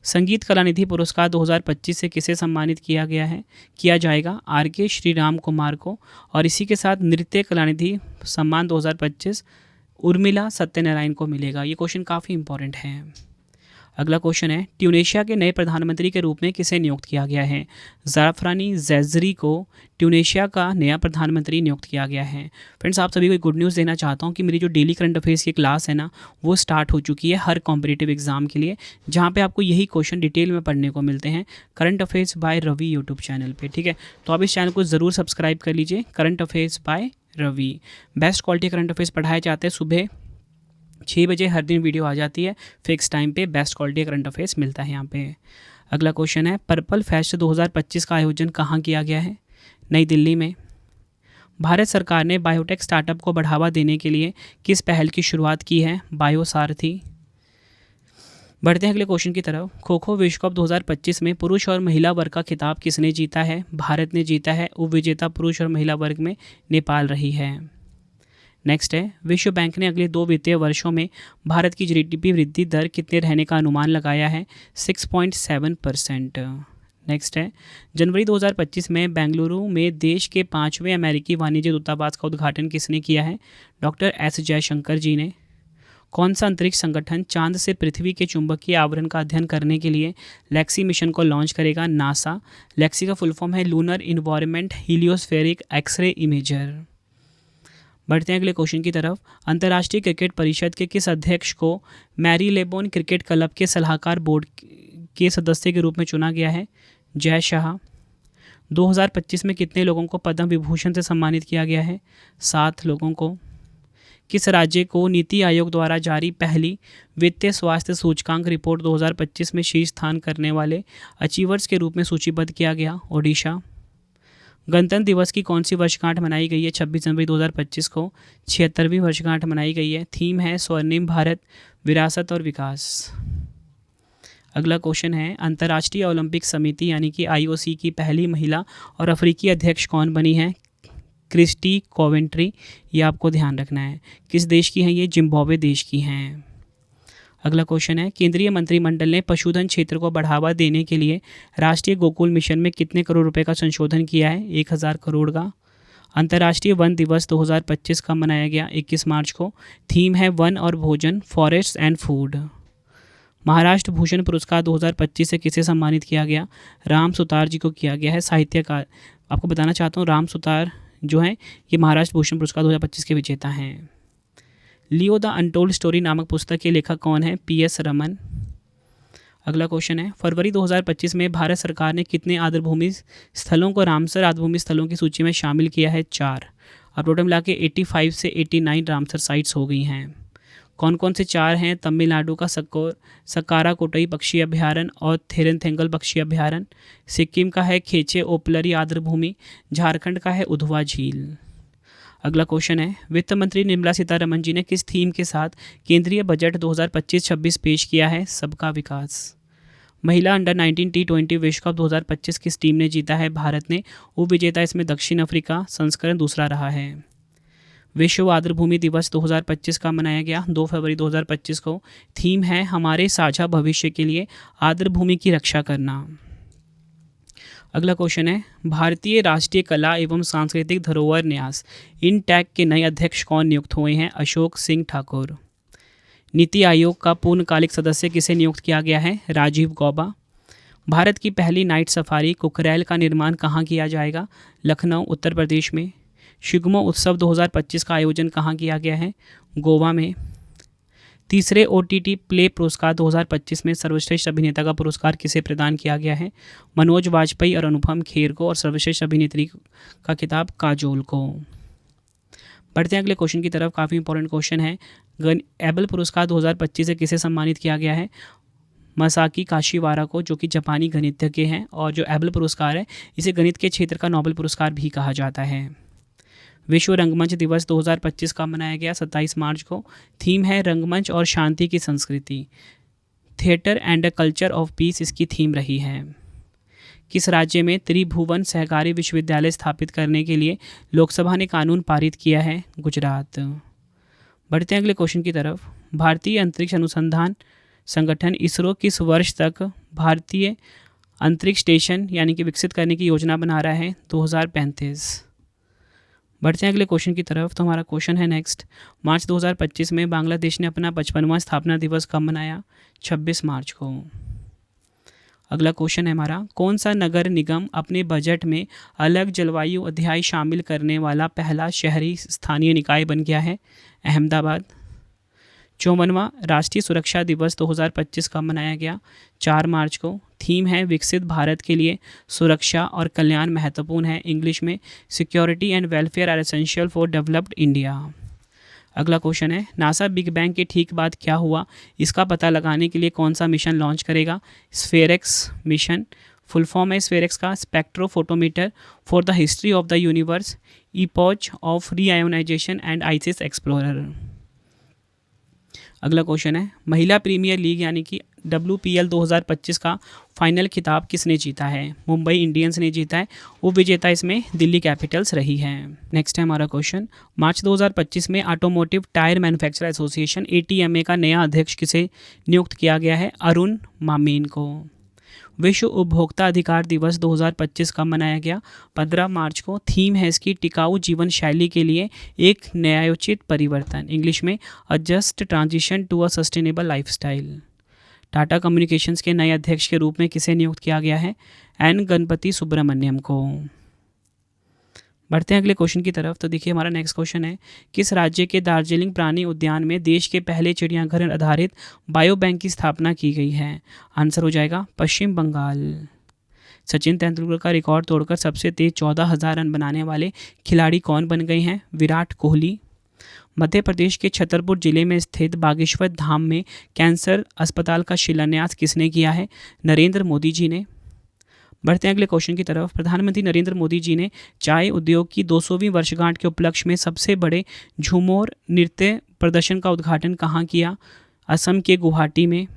संगीत कलानिधि पुरस्कार 2025 से किसे सम्मानित किया जाएगा? आर.के. श्रीराम कुमार को। और इसी के साथ नृत्य कलानिधि सम्मान 2025 उर्मिला सत्यनारायण को मिलेगा। ये क्वेश्चन काफ़ी इंपॉर्टेंट है। अगला क्वेश्चन है, ट्यूनेशिया के नए प्रधानमंत्री के रूप में किसे नियुक्त किया गया है? ज़ाफ़रानी ज़ैज़री को ट्यूनेशिया का नया प्रधानमंत्री नियुक्त किया गया है। फ्रेंड्स, आप सभी को एक गुड न्यूज़ देना चाहता हूँ कि मेरी जो डेली करंट अफेयर्स की क्लास है ना, वो स्टार्ट हो चुकी है हर कॉम्पिटिटिव एग्जाम के लिए, जहाँ पे आपको यही क्वेश्चन डिटेल में पढ़ने को मिलते हैं current affairs by Ravi YouTube channel पे। ठीक है, तो आप इस चैनल को ज़रूर सब्सक्राइब कर लीजिए, current affairs by Ravi. Best quality current affairs पढ़ाए जाते हैं। सुबह 6 बजे हर दिन वीडियो आ जाती है फिक्स टाइम पे, बेस्ट क्वालिटी करंट अफेयर्स मिलता है यहाँ पे। अगला क्वेश्चन है, पर्पल फेस्ट 2025 का आयोजन कहाँ किया गया है? नई दिल्ली में। भारत सरकार ने बायोटेक स्टार्टअप को बढ़ावा देने के लिए किस पहल की शुरुआत की है? बायोसारथी। बढ़ते हैं अगले क्वेश्चन की तरफ। खो खो विश्व कप 2025 में पुरुष और महिला वर्ग का खिताब किसने जीता है? भारत ने जीता है। उपविजेता पुरुष और महिला वर्ग में नेपाल रही है। नेक्स्ट है, विश्व बैंक ने अगले 2 वित्तीय वर्षों में भारत की जीडीपी वृद्धि दर कितने रहने का अनुमान लगाया है? 6.7%। नेक्स्ट है, जनवरी 2025 में बेंगलुरु में देश के 5वें अमेरिकी वाणिज्य दूतावास का उद्घाटन किसने किया है? डॉक्टर एस जयशंकर जी ने। कौन सा अंतरिक्ष संगठन चांद से पृथ्वी के चुंबकीय आवरण का अध्ययन करने के लिए लेक्सी मिशन को लॉन्च करेगा? नासा। लेक्सी का फुल फॉर्म है लूनर इन्वायरमेंट हीलियोस्फेरिक एक्सरे इमेजर। बढ़ते हैं अगले क्वेश्चन की तरफ। अंतर्राष्ट्रीय क्रिकेट परिषद के किस अध्यक्ष को मैरीलेबोन क्रिकेट क्लब के सलाहकार बोर्ड के सदस्य के रूप में चुना गया है? जय शाह। 2025 में कितने लोगों को पद्म विभूषण से सम्मानित किया गया है? 7 लोगों को। किस राज्य को नीति आयोग द्वारा जारी पहली वित्तीय स्वास्थ्य सूचकांक रिपोर्ट 2025 में शीर्ष स्थान करने वाले अचीवर्स के रूप में सूचीबद्ध किया गया? ओडिशा। गणतंत्र दिवस की कौन सी वर्षगांठ मनाई गई है? 26 जनवरी 2025 को 76वीं वर्षगांठ मनाई गई है। थीम है स्वर्णिम भारत, विरासत और विकास। अगला क्वेश्चन है, अंतर्राष्ट्रीय ओलंपिक समिति यानी कि IOC की पहली महिला और अफ्रीकी अध्यक्ष कौन बनी है? Christie Coventry. ये आपको ध्यान रखना है। किस देश की हैं ये? जिम्बाब्वे देश की हैं। अगला क्वेश्चन है, केंद्रीय मंत्रिमंडल ने पशुधन क्षेत्र को बढ़ावा देने के लिए राष्ट्रीय गोकुल मिशन में कितने करोड़ रुपए का संशोधन किया है? 1000 करोड़ का। अंतर्राष्ट्रीय वन दिवस 2025 का मनाया गया 21 मार्च को। थीम है वन और भोजन, forest and food. Maharashtra Bhushan पुरस्कार 2025 से किसे सम्मानित किया गया? राम सुतार जी को किया गया है, साहित्यकार। आपको बताना चाहता हूँ, राम सुतार जो हैं ये महाराष्ट्र भूषण पुरस्कार 2025 के विजेता हैं। लियो द अनटोल्ड स्टोरी नामक पुस्तक के लेखक कौन है? PS रमन। अगला क्वेश्चन है, फरवरी 2025 में भारत सरकार ने कितने आर्द्रभूमि स्थलों को रामसर आर्द्रभूमि स्थलों की सूची में शामिल किया है? 4। अब टोटल मिला के 85 से 89 रामसर साइट्स हो गई हैं। कौन कौन से 4 हैं? तमिलनाडु का सकारा कोटई पक्षी अभ्यारण्य और थेरनथेंगल पक्षी अभ्यारण्य। सिक्किम का है खेचे ओपलरी आर्द्रभूमि। झारखंड का है उधवा झील। अगला क्वेश्चन है, वित्त मंत्री निर्मला सीतारमण जी ने किस थीम के साथ केंद्रीय बजट 2025-26 पेश किया है? सबका विकास। महिला अंडर 19 T20 विश्व कप 2025 किस टीम ने जीता है? भारत ने। उपविजेता इसमें दक्षिण अफ्रीका संस्करण दूसरा रहा है। विश्व आर्द्रभूमि दिवस 2025 का मनाया गया 2 फरवरी 2025 को। थीम है हमारे साझा भविष्य के लिए आर्द्रभूमि की रक्षा करना। अगला क्वेश्चन है, भारतीय राष्ट्रीय कला एवं सांस्कृतिक धरोहर न्यास INTAC के नए अध्यक्ष कौन नियुक्त हुए हैं? अशोक सिंह ठाकुर। नीति आयोग का पूर्णकालिक सदस्य किसे नियुक्त किया गया है? राजीव गौबा। भारत की पहली नाइट सफारी कुकरैल का निर्माण कहाँ किया जाएगा? लखनऊ उत्तर प्रदेश में। शिग्मो उत्सव 2025 का आयोजन कहाँ किया गया है? गोवा में। तीसरे OTT प्ले पुरस्कार 2025 में सर्वश्रेष्ठ अभिनेता का पुरस्कार किसे प्रदान किया गया है? मनोज वाजपेयी और अनुपम खेर को। और सर्वश्रेष्ठ अभिनेत्री का खिताब काजोल को। बढ़ते हैं अगले क्वेश्चन की तरफ। काफ़ी इंपॉर्टेंट क्वेश्चन है। एबल पुरस्कार 2025 से किसे सम्मानित किया गया है? मसाकी काशीवारा को, जो कि जापानी गणितज्ञ हैं। और जो एबल पुरस्कार है इसे गणित के क्षेत्र का नोबेल पुरस्कार भी कहा जाता है। विश्व रंगमंच दिवस 2025 का मनाया गया 27 मार्च को। थीम है रंगमंच और शांति की संस्कृति। Theatre and a culture of peace इसकी थीम रही है। किस राज्य में त्रिभुवन सहकारी विश्वविद्यालय स्थापित करने के लिए लोकसभा ने कानून पारित किया है? गुजरात। बढ़ते हैं अगले क्वेश्चन की तरफ। भारतीय अंतरिक्ष अनुसंधान संगठन इसरो किस वर्ष तक भारतीय अंतरिक्ष स्टेशन यानी कि विकसित करने की योजना बना रहा है? 2035। बढ़ते हैं अगले क्वेश्चन की तरफ। तो हमारा क्वेश्चन है नेक्स्ट, मार्च 2025 में बांग्लादेश ने अपना 55वां स्थापना दिवस कब मनाया? 26 मार्च को। अगला क्वेश्चन है हमारा, कौन सा नगर निगम अपने बजट में अलग जलवायु अध्याय शामिल करने वाला पहला शहरी स्थानीय निकाय बन गया है? अहमदाबाद। 54वां राष्ट्रीय सुरक्षा दिवस 2025 कब मनाया गया? 4 मार्च को। थीम है विकसित भारत के लिए सुरक्षा और कल्याण महत्वपूर्ण है, इंग्लिश में security and welfare are essential for developed India. अगला क्वेश्चन है, नासा बिग बैंग के ठीक बाद क्या हुआ, इसका पता लगाने के लिए कौन सा मिशन लॉन्च करेगा? स्फेरेक्स मिशन। फुल फॉर्म है स्फेरेक्स का, spectrophotometer for the history of the universe, epoch of reionization and ices explorer. अगला क्वेश्चन है, महिला प्रीमियर लीग यानी कि WPL 2025 का फाइनल खिताब किसने जीता है? मुंबई इंडियंस ने जीता है। उपविजेता इसमें दिल्ली कैपिटल्स रही है। नेक्स्ट है हमारा क्वेश्चन, मार्च 2025 में automotive tyre manufacturer association ATMA का नया अध्यक्ष किसे नियुक्त किया गया है? अरुण मामीन को। विश्व उपभोक्ता अधिकार दिवस 2025 कब मनाया गया? 15 मार्च को। थीम है इसकी टिकाऊ जीवन शैली के लिए एक न्यायोचित परिवर्तन, इंग्लिश में a just transition to a sustainable lifestyle. Tata communications के नए अध्यक्ष के रूप में किसे नियुक्त किया गया है? एन गणपति सुब्रमण्यम को। बढ़ते हैं अगले क्वेश्चन की तरफ। तो देखिए हमारा नेक्स्ट क्वेश्चन है, किस राज्य के दार्जिलिंग प्राणी उद्यान में देश के पहले चिड़ियाघर आधारित बायो बैंक की स्थापना की गई है? आंसर हो जाएगा पश्चिम बंगाल। सचिन तेंदुलकर का रिकॉर्ड तोड़कर सबसे तेज 14,000 रन बनाने वाले खिलाड़ी कौन बन गए हैं? विराट कोहली। मध्य प्रदेश के छतरपुर जिले में स्थित बागेश्वर धाम में कैंसर अस्पताल का शिलान्यास किसने किया है? नरेंद्र मोदी जी ने। बढ़ते हैं अगले क्वेश्चन की तरफ। प्रधानमंत्री नरेंद्र मोदी जी ने चाय उद्योग की 200वीं वर्षगांठ के उपलक्ष्य में सबसे बड़े झूमर नृत्य प्रदर्शन का उद्घाटन कहाँ किया? असम के गुवाहाटी में।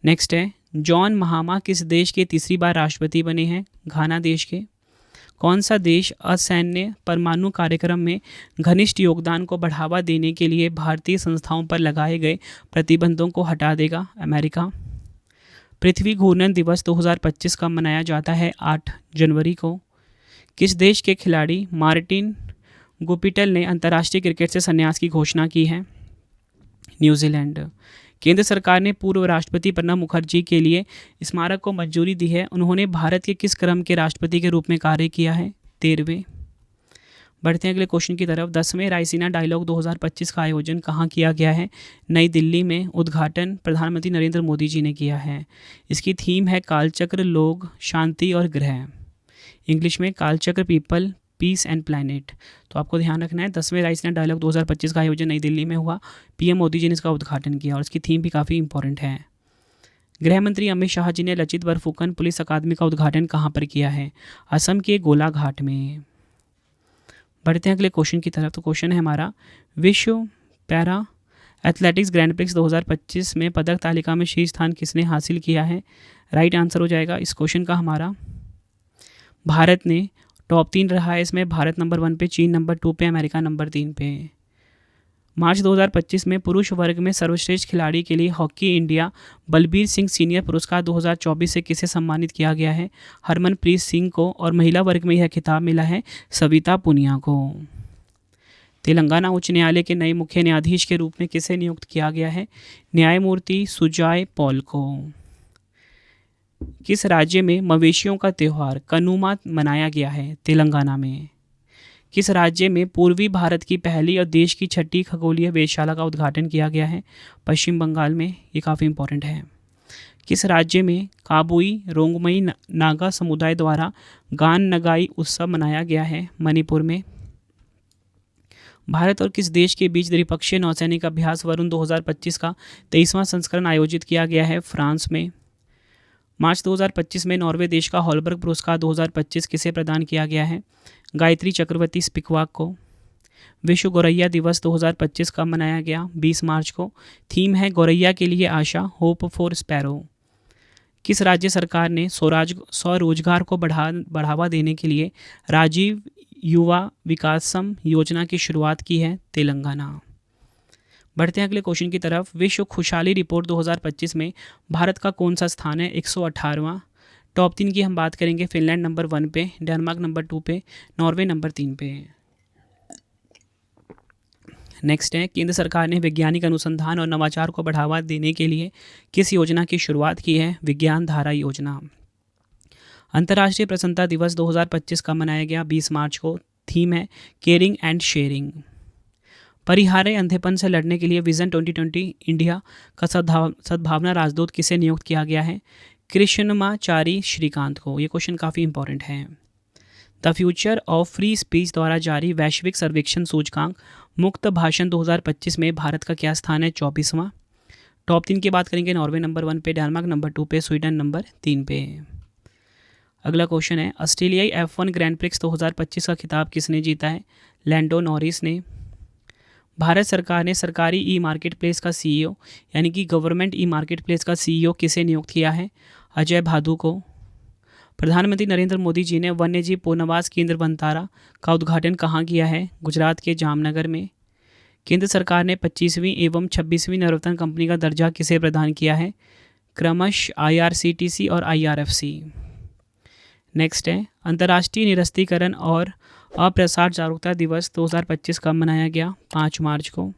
नेक्स्ट है, जॉन महामा किस देश के तीसरी बार राष्ट्रपति बने हैं? घाना देश के। कौन सा देश असैन्य परमाणु कार्यक्रम में घनिष्ठ योगदान को बढ़ावा देने के लिए भारतीय संस्थाओं पर लगाए गए प्रतिबंधों को हटा देगा? अमेरिका। पृथ्वी घूर्णन दिवस 2025 का मनाया जाता है 8 जनवरी को। किस देश के खिलाड़ी मार्टिन गुपिटल ने अंतर्राष्ट्रीय क्रिकेट से संन्यास की घोषणा की है? न्यूजीलैंड। केंद्र सरकार ने पूर्व राष्ट्रपति प्रणब मुखर्जी के लिए स्मारक को मंजूरी दी है। उन्होंने भारत के किस क्रम के राष्ट्रपति के रूप में कार्य किया है? 13वें। बढ़ते हैं अगले क्वेश्चन की तरफ। 10वें रायसीना डायलॉग 2025 का आयोजन कहाँ किया गया है? नई दिल्ली में। उद्घाटन प्रधानमंत्री नरेंद्र मोदी जी ने किया है। इसकी थीम है कालचक्र, लोग, शांति और ग्रह, इंग्लिश में कालचक्र, पीपल, पीस एंड प्लैनेट। तो आपको ध्यान रखना है 10वें रायसीना डायलॉग 2025 का आयोजन नई दिल्ली में हुआ। PM मोदी जी ने इसका उद्घाटन किया और इसकी थीम भी काफ़ी इंपॉर्टेंट है। गृह मंत्री अमित शाह जी ने लचित बरफुकन पुलिस अकादमी का उद्घाटन कहाँ पर किया है? असम के गोलाघाट में। बढ़ते हैं अगले क्वेश्चन की तरफ। तो क्वेश्चन है हमारा, विश्व पैरा एथलेटिक्स ग्रैंड प्रिक्स 2025 में पदक तालिका में शीर्ष स्थान किसने हासिल किया है? राइट आंसर हो जाएगा इस क्वेश्चन का हमारा भारत ने। टॉप 3 रहा है इसमें, भारत नंबर 1 पे, चीन नंबर 2 पे, अमेरिका नंबर 3 पे। मार्च 2025 में पुरुष वर्ग में सर्वश्रेष्ठ खिलाड़ी के लिए hockey India Balbir Singh senior पुरस्कार 2024 से किसे सम्मानित किया गया है? हरमनप्रीत सिंह को। और महिला वर्ग में यह खिताब मिला है सविता पुनिया को। तेलंगाना उच्च न्यायालय के नए मुख्य न्यायाधीश के रूप में किसे नियुक्त किया गया है? न्यायमूर्ति सुजाय पॉल को। किस राज्य में मवेशियों का त्यौहार कनुमा मनाया गया है? तेलंगाना में। किस राज्य में पूर्वी भारत की पहली और देश की 6ठी खगोलीय वेधशाला का उद्घाटन किया गया है? पश्चिम बंगाल में। ये काफ़ी इंपॉर्टेंट है। किस राज्य में काबुई रोंगमई नागा समुदाय द्वारा गान नगाई उत्सव मनाया गया है? मणिपुर में। भारत और किस देश के बीच द्विपक्षीय नौसैनिक अभ्यास वरुण 2025 का 23वां संस्करण आयोजित किया गया है? फ्रांस में। मार्च 2025 में नॉर्वे देश का हॉलबर्ग पुरस्कार 2025 किसे प्रदान किया गया है? गायत्री चक्रवर्ती स्पिकवाक को। विश्व गौरैया दिवस 2025 कब मनाया गया? 20 मार्च को। थीम है गौरैया के लिए आशा, होप फॉर स्पैरो। किस राज्य सरकार ने स्वरोजगार को बढ़ावा देने के लिए राजीव युवा विकासम योजना की शुरुआत की है? तेलंगाना। बढ़ते हैं अगले क्वेश्चन की तरफ। विश्व खुशहाली रिपोर्ट 2025 में भारत का कौन सा स्थान है? 118वां। टॉप 3 की हम बात करेंगे, फिनलैंड नंबर 1 पे, डेनमार्क नंबर 2 पे, नॉर्वे नंबर 3 पे। नेक्स्ट है, केंद्र सरकार ने वैज्ञानिक अनुसंधान और नवाचार को बढ़ावा देने के लिए किस योजना की शुरुआत की है? विज्ञान धारा योजना। अंतर्राष्ट्रीय प्रसन्नता दिवस 2025 का मनाया गया 20 मार्च को। थीम है केयरिंग एंड शेयरिंग। परिहार्य अंधेपन से लड़ने के लिए विजन 2020 इंडिया का सद्भावना राजदूत किसे नियुक्त किया गया है? कृष्णमाचारी श्रीकांत को। ये क्वेश्चन काफ़ी इंपॉर्टेंट है। The future of free speech द्वारा जारी वैश्विक सर्वेक्षण सूचकांक मुक्त भाषण 2025 में भारत का क्या स्थान है? 24वां। टॉप 3 की बात करेंगे, नॉर्वे नंबर 1 पे, डेनमार्क नंबर 2 पे, स्वीडन नंबर 3 पे। अगला क्वेश्चन है, ऑस्ट्रेलियाई F1 ग्रैंड प्रिक्स 2025 का खिताब किसने जीता है? लैंडो नॉरिस ने। भारत सरकार ने सरकारी ई मार्केट प्लेस का CEO यानी कि गवर्नमेंट ई मार्केट प्लेस का CEO किसे नियुक्त किया है? अजय भादु को। प्रधानमंत्री नरेंद्र मोदी जी ने वन्यजीव पुनर्वास केंद्र वनतारा का उद्घाटन कहाँ किया है? गुजरात के जामनगर में। केंद्र सरकार ने 25वीं एवं 26वीं नवरत्न कंपनी का दर्जा किसे प्रदान किया है? क्रमशः IRCTC और IRFC। नेक्स्ट है, अंतर्राष्ट्रीय निरस्तीकरण और अप्रसार जागरूकता दिवस 2025 कब मनाया गया? 5 मार्च को।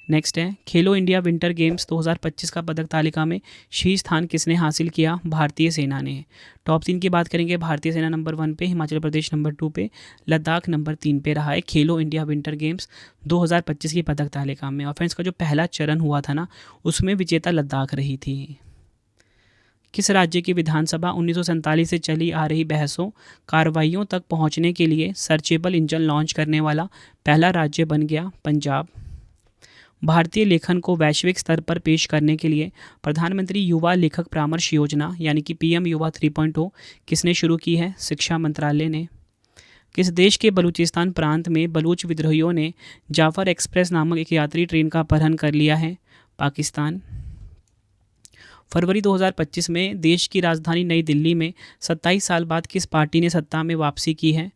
नेक्स्ट है, खेलो इंडिया विंटर गेम्स 2025 का पदक तालिका में शीर्ष स्थान किसने हासिल किया? भारतीय सेना ने। टॉप 3 की बात करेंगे, भारतीय सेना नंबर 1 पे, हिमाचल प्रदेश नंबर 2 पे, लद्दाख नंबर 3 पे रहा है खेलो इंडिया विंटर गेम्स 2025 की पदक तालिका में। और फ्रेंड्स, का जो पहला चरण हुआ था ना, उसमें विजेता लद्दाख रही थी। किस राज्य की विधानसभा 1947 से चली आ रही बहसों कार्रवाइयों तक पहुंचने के लिए सर्चेबल इंजन लॉन्च करने वाला पहला राज्य बन गया? पंजाब। भारतीय लेखन को वैश्विक स्तर पर पेश करने के लिए प्रधानमंत्री युवा लेखक परामर्श योजना यानी कि PM युवा 3.0 किसने शुरू की है? शिक्षा मंत्रालय ने। किस देश के बलूचिस्तान प्रांत में बलूच विद्रोहियों ने जाफर एक्सप्रेस नामक एक यात्री ट्रेन का अपहरण कर लिया है? पाकिस्तान। फरवरी 2025 में देश की राजधानी नई दिल्ली में 27 साल बाद किस पार्टी ने सत्ता में वापसी की है?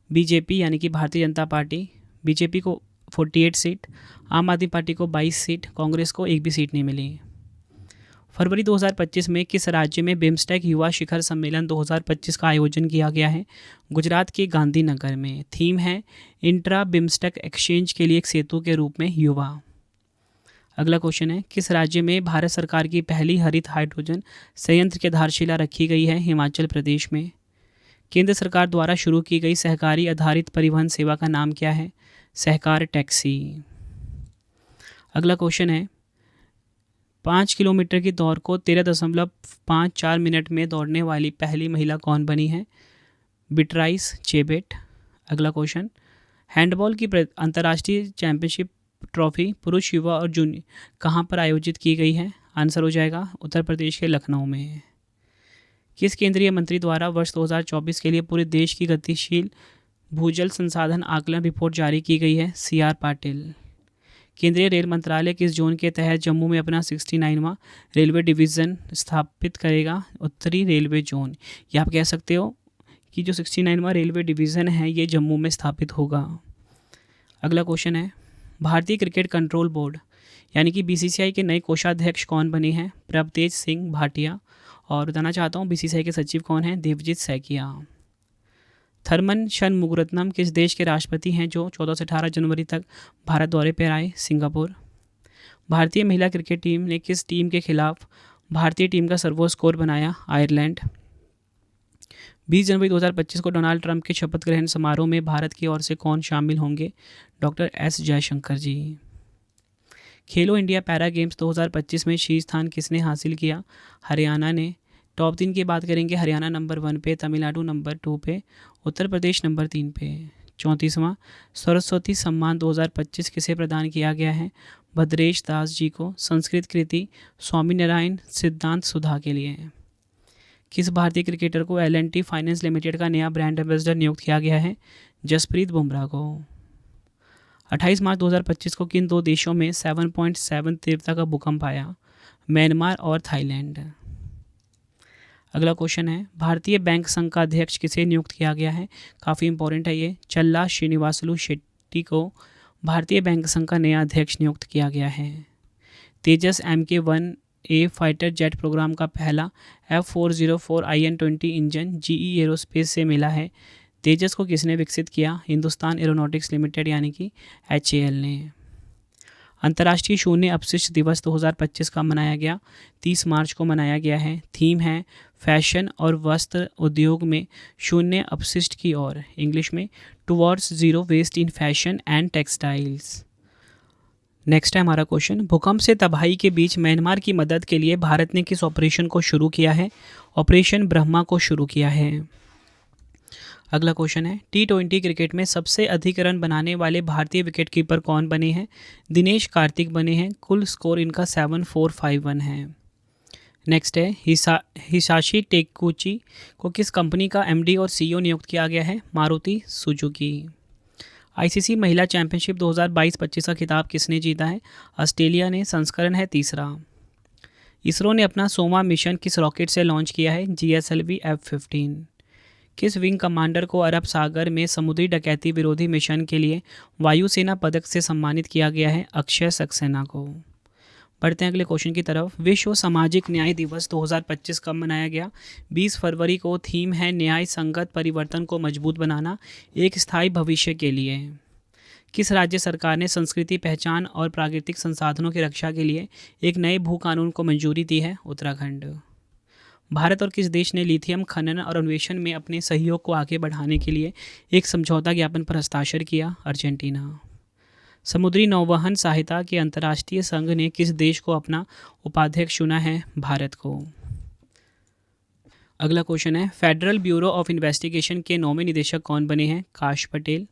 BJP यानी कि भारतीय जनता पार्टी। BJP को 48 सीट, आम आदमी पार्टी को 22 सीट, कांग्रेस को एक भी सीट नहीं मिली। फरवरी 2025 में किस राज्य में बिम्स्टेक युवा शिखर सम्मेलन 2025 का आयोजन किया गया है? गुजरात के गांधीनगर में। थीम है इंट्रा बिम्स्टेक एक्सचेंज के लिए एक सेतु के रूप में युवा। अगला क्वेश्चन है, किस राज्य में भारत सरकार की पहली हरित हाइड्रोजन संयंत्र की आधारशिला रखी गई है? हिमाचल प्रदेश में। केंद्र सरकार द्वारा शुरू की गई सहकारी आधारित परिवहन सेवा का नाम क्या है? सहकार टैक्सी। अगला क्वेश्चन है, 5 किलोमीटर की दौड़ को 13.54 मिनट में दौड़ने वाली पहली महिला कौन बनी है? बिट्राइस चेबेट। अगला क्वेश्चन, हैंडबॉल की अंतर्राष्ट्रीय चैंपियनशिप ट्रॉफी पुरुष, युवा और जूनियर कहाँ पर आयोजित की गई है? आंसर हो जाएगा उत्तर प्रदेश के लखनऊ में। किस केंद्रीय मंत्री द्वारा वर्ष 2024 के लिए पूरे देश की गतिशील भूजल संसाधन आकलन रिपोर्ट जारी की गई है? CR पाटिल। केंद्रीय रेल मंत्रालय किस जोन के तहत जम्मू में अपना 69वां रेलवे डिवीज़न स्थापित करेगा? उत्तरी रेलवे जोन। या आप कह सकते हो कि जो 69वां रेलवे डिवीज़न है ये जम्मू में स्थापित होगा। अगला क्वेश्चन है, भारतीय क्रिकेट कंट्रोल बोर्ड यानी कि BCCI के नए कोषाध्यक्ष कौन बने हैं? प्रभतेज सिंह भाटिया। और बताना चाहता हूँ BCCI के सचिव कौन हैं? देवजीत सैकिया। थरमन शनमुगरत्नम किस देश के राष्ट्रपति हैं जो 14 से 18 जनवरी तक भारत दौरे पर आए? सिंगापुर। भारतीय महिला क्रिकेट टीम ने किस टीम के खिलाफ भारतीय टीम का सर्वोच्च स्कोर बनाया? आयरलैंड। 20 जनवरी 2025 को डोनाल्ड ट्रंप के शपथ ग्रहण समारोह में भारत की ओर से कौन शामिल होंगे? डॉक्टर S जयशंकर जी। खेलो इंडिया पैरा गेम्स 2025 में शीर्ष स्थान किसने हासिल किया? हरियाणा ने। टॉप 3 की बात करेंगे, हरियाणा नंबर 1 पे, तमिलनाडु नंबर 2 पे, उत्तर प्रदेश नंबर 3 पे। 34वां सरस्वती सम्मान 2025 किसे प्रदान किया गया है? भद्रेश दास जी को। संस्कृत कृति स्वामी नारायण सिद्धांत सुधा के लिए। किस भारतीय क्रिकेटर को L&T फाइनेंस लिमिटेड का नया ब्रांड एम्बेसडर नियुक्त किया गया है? जसप्रीत बुमराह को। 28 मार्च 2025 को किन दो देशों में 7.7 तीव्रता का भूकंप आया? म्यांमार और थाईलैंड। अगला क्वेश्चन है, भारतीय बैंक संघ का अध्यक्ष किसे नियुक्त किया गया है? काफ़ी इंपॉर्टेंट है ये, चल्ला श्रीनिवासलू शेट्टी को भारतीय बैंक संघ का नया अध्यक्ष नियुक्त किया गया है। तेजस MK1 A fighter jet programme का पहला F404IN-20 इंजन GE एरोस्पेस से मिला है। तेजस को किसने विकसित किया? हिंदुस्तान एरोनॉटिक्स लिमिटेड यानी कि HAL ने। अंतर्राष्ट्रीय शून्य अपशिष्ट दिवस 2025 का मनाया गया? 30 मार्च को मनाया गया है। थीम है फैशन और वस्त्र उद्योग में शून्य अपशिष्ट की ओर, इंग्लिश में towards zero waste in fashion and textiles. Next है हमारा क्वेश्चन, भूकंप से तबाही के बीच म्यांमार की मदद के लिए भारत ने किस ऑपरेशन को शुरू किया है? ऑपरेशन ब्रह्मा को शुरू किया है। अगला क्वेश्चन है, T20 क्रिकेट में सबसे अधिक रन बनाने वाले भारतीय विकेटकीपर कौन बने हैं? दिनेश कार्तिक बने हैं। कुल स्कोर इनका 7451 है। नेक्स्ट है, हिसाशी टेकुची को किस कंपनी का MD और CEO नियुक्त किया गया है? मारुति सुजुकी। ICC महिला चैंपियनशिप 2022-25 का खिताब किसने जीता है? ऑस्ट्रेलिया ने। संस्करण है तीसरा। इसरो ने अपना 100वां मिशन किस रॉकेट से लॉन्च किया है? GSLV F-15। किस विंग कमांडर को अरब सागर में समुद्री डकैती विरोधी मिशन के लिए वायुसेना पदक से सम्मानित किया गया है? अक्षय सक्सेना को। बढ़ते हैं अगले क्वेश्चन की तरफ। विश्व सामाजिक न्याय दिवस 2025 कब मनाया गया? 20 फरवरी को। थीम है न्याय संगत परिवर्तन को मजबूत बनाना, एक स्थायी भविष्य के लिए। किस राज्य सरकार ने संस्कृति, पहचान और प्राकृतिक संसाधनों की रक्षा के लिए एक नए भू कानून को मंजूरी दी है? उत्तराखंड। भारत और किस देश ने लिथियम खनन और अन्वेषण में अपने सहयोग को आगे बढ़ाने के लिए एक समझौता ज्ञापन पर हस्ताक्षर किया? अर्जेंटीना। समुद्री नौवहन सहायता के अंतर्राष्ट्रीय संघ ने किस देश को अपना उपाध्यक्ष चुना है? भारत को। अगला क्वेश्चन है, फेडरल ब्यूरो ऑफ इन्वेस्टिगेशन के 9वें निदेशक कौन बने हैं? काश पटेल।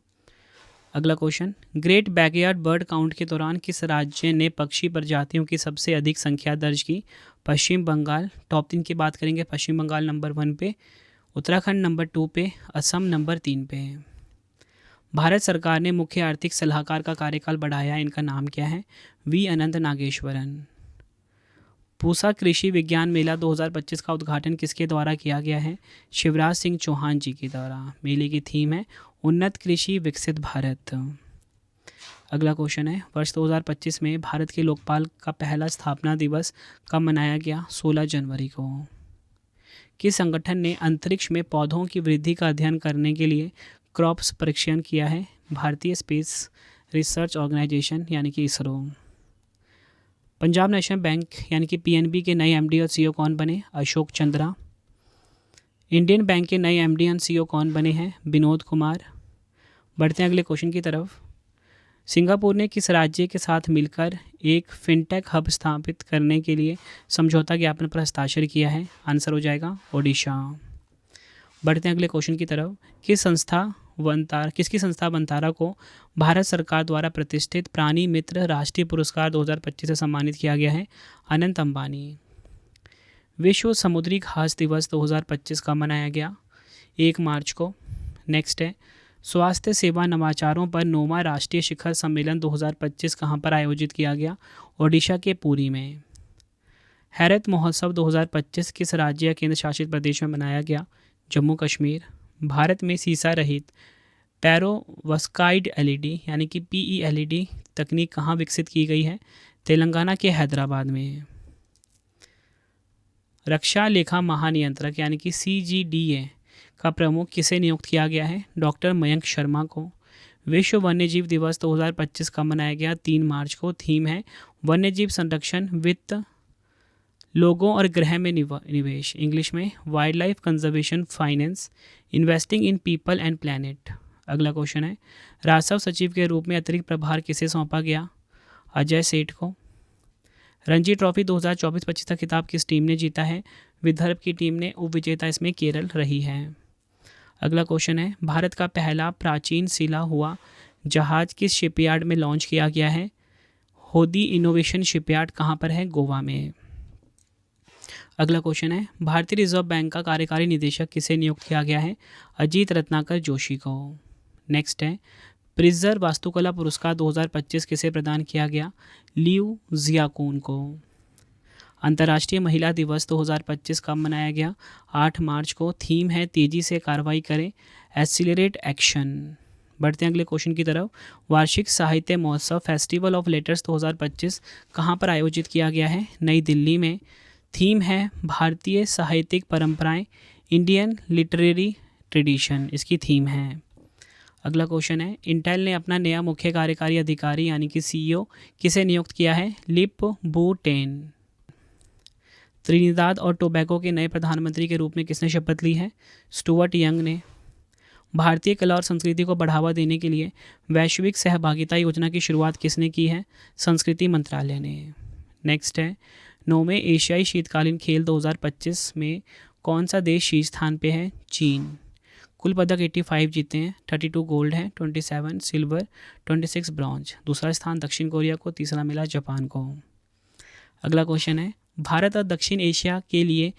अगला question, great backyard bird count के दौरान किस राज्य ने पक्षी प्रजातियों की सबसे अधिक संख्या दर्ज की? पश्चिम बंगाल। टॉप 3 की बात करेंगे, पश्चिम बंगाल नंबर 1 पे, उत्तराखंड नंबर 2 पे, असम नंबर 3 पे। भारत सरकार ने मुख्य आर्थिक सलाहकार का कार्यकाल बढ़ाया, इनका नाम क्या है? वी अनंत नागेश्वरन। पूसा कृषि विज्ञान मेला 2025 का उद्घाटन किसके द्वारा किया गया है? शिवराज सिंह चौहान जी के द्वारा। मेले की थीम है उन्नत कृषि विकसित भारत। अगला क्वेश्चन है, वर्ष 2025 में भारत के लोकपाल का पहला स्थापना दिवस कब मनाया गया? 16 जनवरी को। किस संगठन ने अंतरिक्ष में पौधों की वृद्धि का अध्ययन करने के लिए क्रॉप्स परीक्षण किया है? भारतीय स्पेस रिसर्च ऑर्गेनाइजेशन यानी कि इसरो। पंजाब नेशनल बैंक यानी कि PNB के नए MD और CEO कौन बने? अशोक चंद्रा। इंडियन बैंक के नए MD और CEO कौन बने हैं? विनोद कुमार। बढ़ते हैं अगले क्वेश्चन की तरफ। सिंगापुर ने किस राज्य के साथ मिलकर एक फिनटेक हब स्थापित करने के लिए समझौता ज्ञापन पर हस्ताक्षर किया है? आंसर हो जाएगा ओडिशा। बढ़ते हैं अगले क्वेश्चन की तरफ। किसकी संस्था वंतारा को भारत सरकार द्वारा प्रतिष्ठित प्राणी मित्र राष्ट्रीय पुरस्कार 2025 से सम्मानित किया गया है? अनंत अंबानी। विश्व समुद्री घास दिवस 2025 का मनाया गया? 1 मार्च को। नेक्स्ट है, स्वास्थ्य सेवा नवाचारों पर 9वां राष्ट्रीय शिखर सम्मेलन 2025 कहाँ पर आयोजित किया गया? ओडिशा के पुरी में। हैरत महोत्सव 2025 किस राज्य या केंद्र शासित प्रदेश में मनाया गया? जम्मू कश्मीर। भारत में सीसा रहित पेरोवस्काइड LED यानी कि PE-LED तकनीक कहाँ विकसित की गई है? तेलंगाना के हैदराबाद में। रक्षा लेखा महानियंत्रक यानी कि CGDA का प्रमुख किसे नियुक्त किया गया है? डॉक्टर मयंक शर्मा को। विश्व वन्यजीव दिवस 2025 का मनाया गया? 3 मार्च को। थीम है वन्यजीव संरक्षण, वित्त, लोगों और ग्रह में निवेश, इंग्लिश में wild life conservation finance, investing in people and planet. अगला क्वेश्चन है, राजस्व सचिव के रूप में अतिरिक्त प्रभार किसे सौंपा गया? अजय सेठ को। रणजी ट्रॉफी 2024-25 का खिताब किस टीम ने जीता है? विदर्भ की टीम ने। उपविजेता इसमें केरल रही है। अगला क्वेश्चन है, भारत का पहला प्राचीन सिला हुआ जहाज किस शिपयार्ड में लॉन्च किया गया है? होदी इनोवेशन शिपयार्ड कहाँ पर है? गोवा में। अगला क्वेश्चन है, भारतीय रिजर्व बैंक का कार्यकारी निदेशक किसे नियुक्त किया गया है? अजीत रत्नाकर जोशी को। नेक्स्ट है, प्रिजर वास्तुकला पुरस्कार 2025 किसे प्रदान किया गया? लियू जियाकून को। अंतर्राष्ट्रीय महिला दिवस 2025 कब मनाया गया? 8 मार्च को। थीम है तेजी से कार्रवाई करें, एक्सीलरेट एक्शन। बढ़ते हैं अगले क्वेश्चन की तरफ। वार्षिक साहित्य महोत्सव फेस्टिवल ऑफ लेटर्स 2025 कहाँ पर आयोजित किया गया है? नई दिल्ली में। थीम है भारतीय साहित्यिक परंपराएं, इंडियन लिटरेरी ट्रेडिशन, इसकी थीम है। अगला क्वेश्चन है, इंटेल ने अपना नया मुख्य कार्यकारी अधिकारी यानी कि सीईओ किसे नियुक्त किया है? लिप बू टेन। त्रिनिदाद और टोबैगो के नए प्रधानमंत्री के रूप में किसने शपथ ली है? स्टुअर्ट यंग ने। भारतीय कला और संस्कृति को बढ़ावा देने के लिए वैश्विक सहभागिता योजना की शुरुआत किसने की है? संस्कृति मंत्रालय ने। नेक्स्ट है, 9वें एशियाई शीतकालीन खेल 2025 में कौन सा देश शीर्ष स्थान पे है? चीन। कुल पदक 85 जीते हैं, 32 गोल्ड हैं, 27 सिल्वर, 26 ब्रॉन्ज। दूसरा स्थान दक्षिण कोरिया को, तीसरा मिला जापान को। अगला क्वेश्चन है, भारत और दक्षिण एशिया के लिए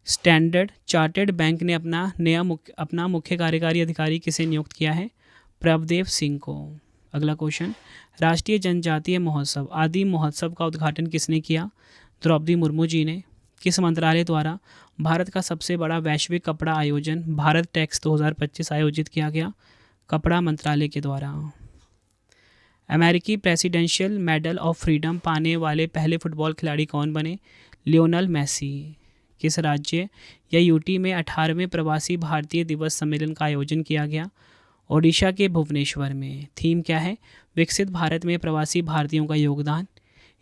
स्टैंडर्ड चार्टर्ड बैंक ने अपना मुख्य कार्यकारी अधिकारी किसे नियुक्त किया है? प्रभदेव सिंह को। अगला क्वेश्चन, राष्ट्रीय जनजातीय महोत्सव आदि महोत्सव का उद्घाटन किसने किया? द्रौपदी मुर्मू जी ने। किस मंत्रालय द्वारा भारत का सबसे बड़ा वैश्विक कपड़ा आयोजन भारत टेक्स 2025 आयोजित किया गया? कपड़ा मंत्रालय के द्वारा। अमेरिकी प्रेसिडेंशियल मेडल ऑफ फ्रीडम पाने वाले पहले फुटबॉल खिलाड़ी कौन बने? Lionel Messi. किस राज्य या यूटी में 18वें प्रवासी भारतीय दिवस सम्मेलन का आयोजन किया गया? ओडिशा के भुवनेश्वर में। थीम क्या है? विकसित भारत में प्रवासी भारतीयों का योगदान।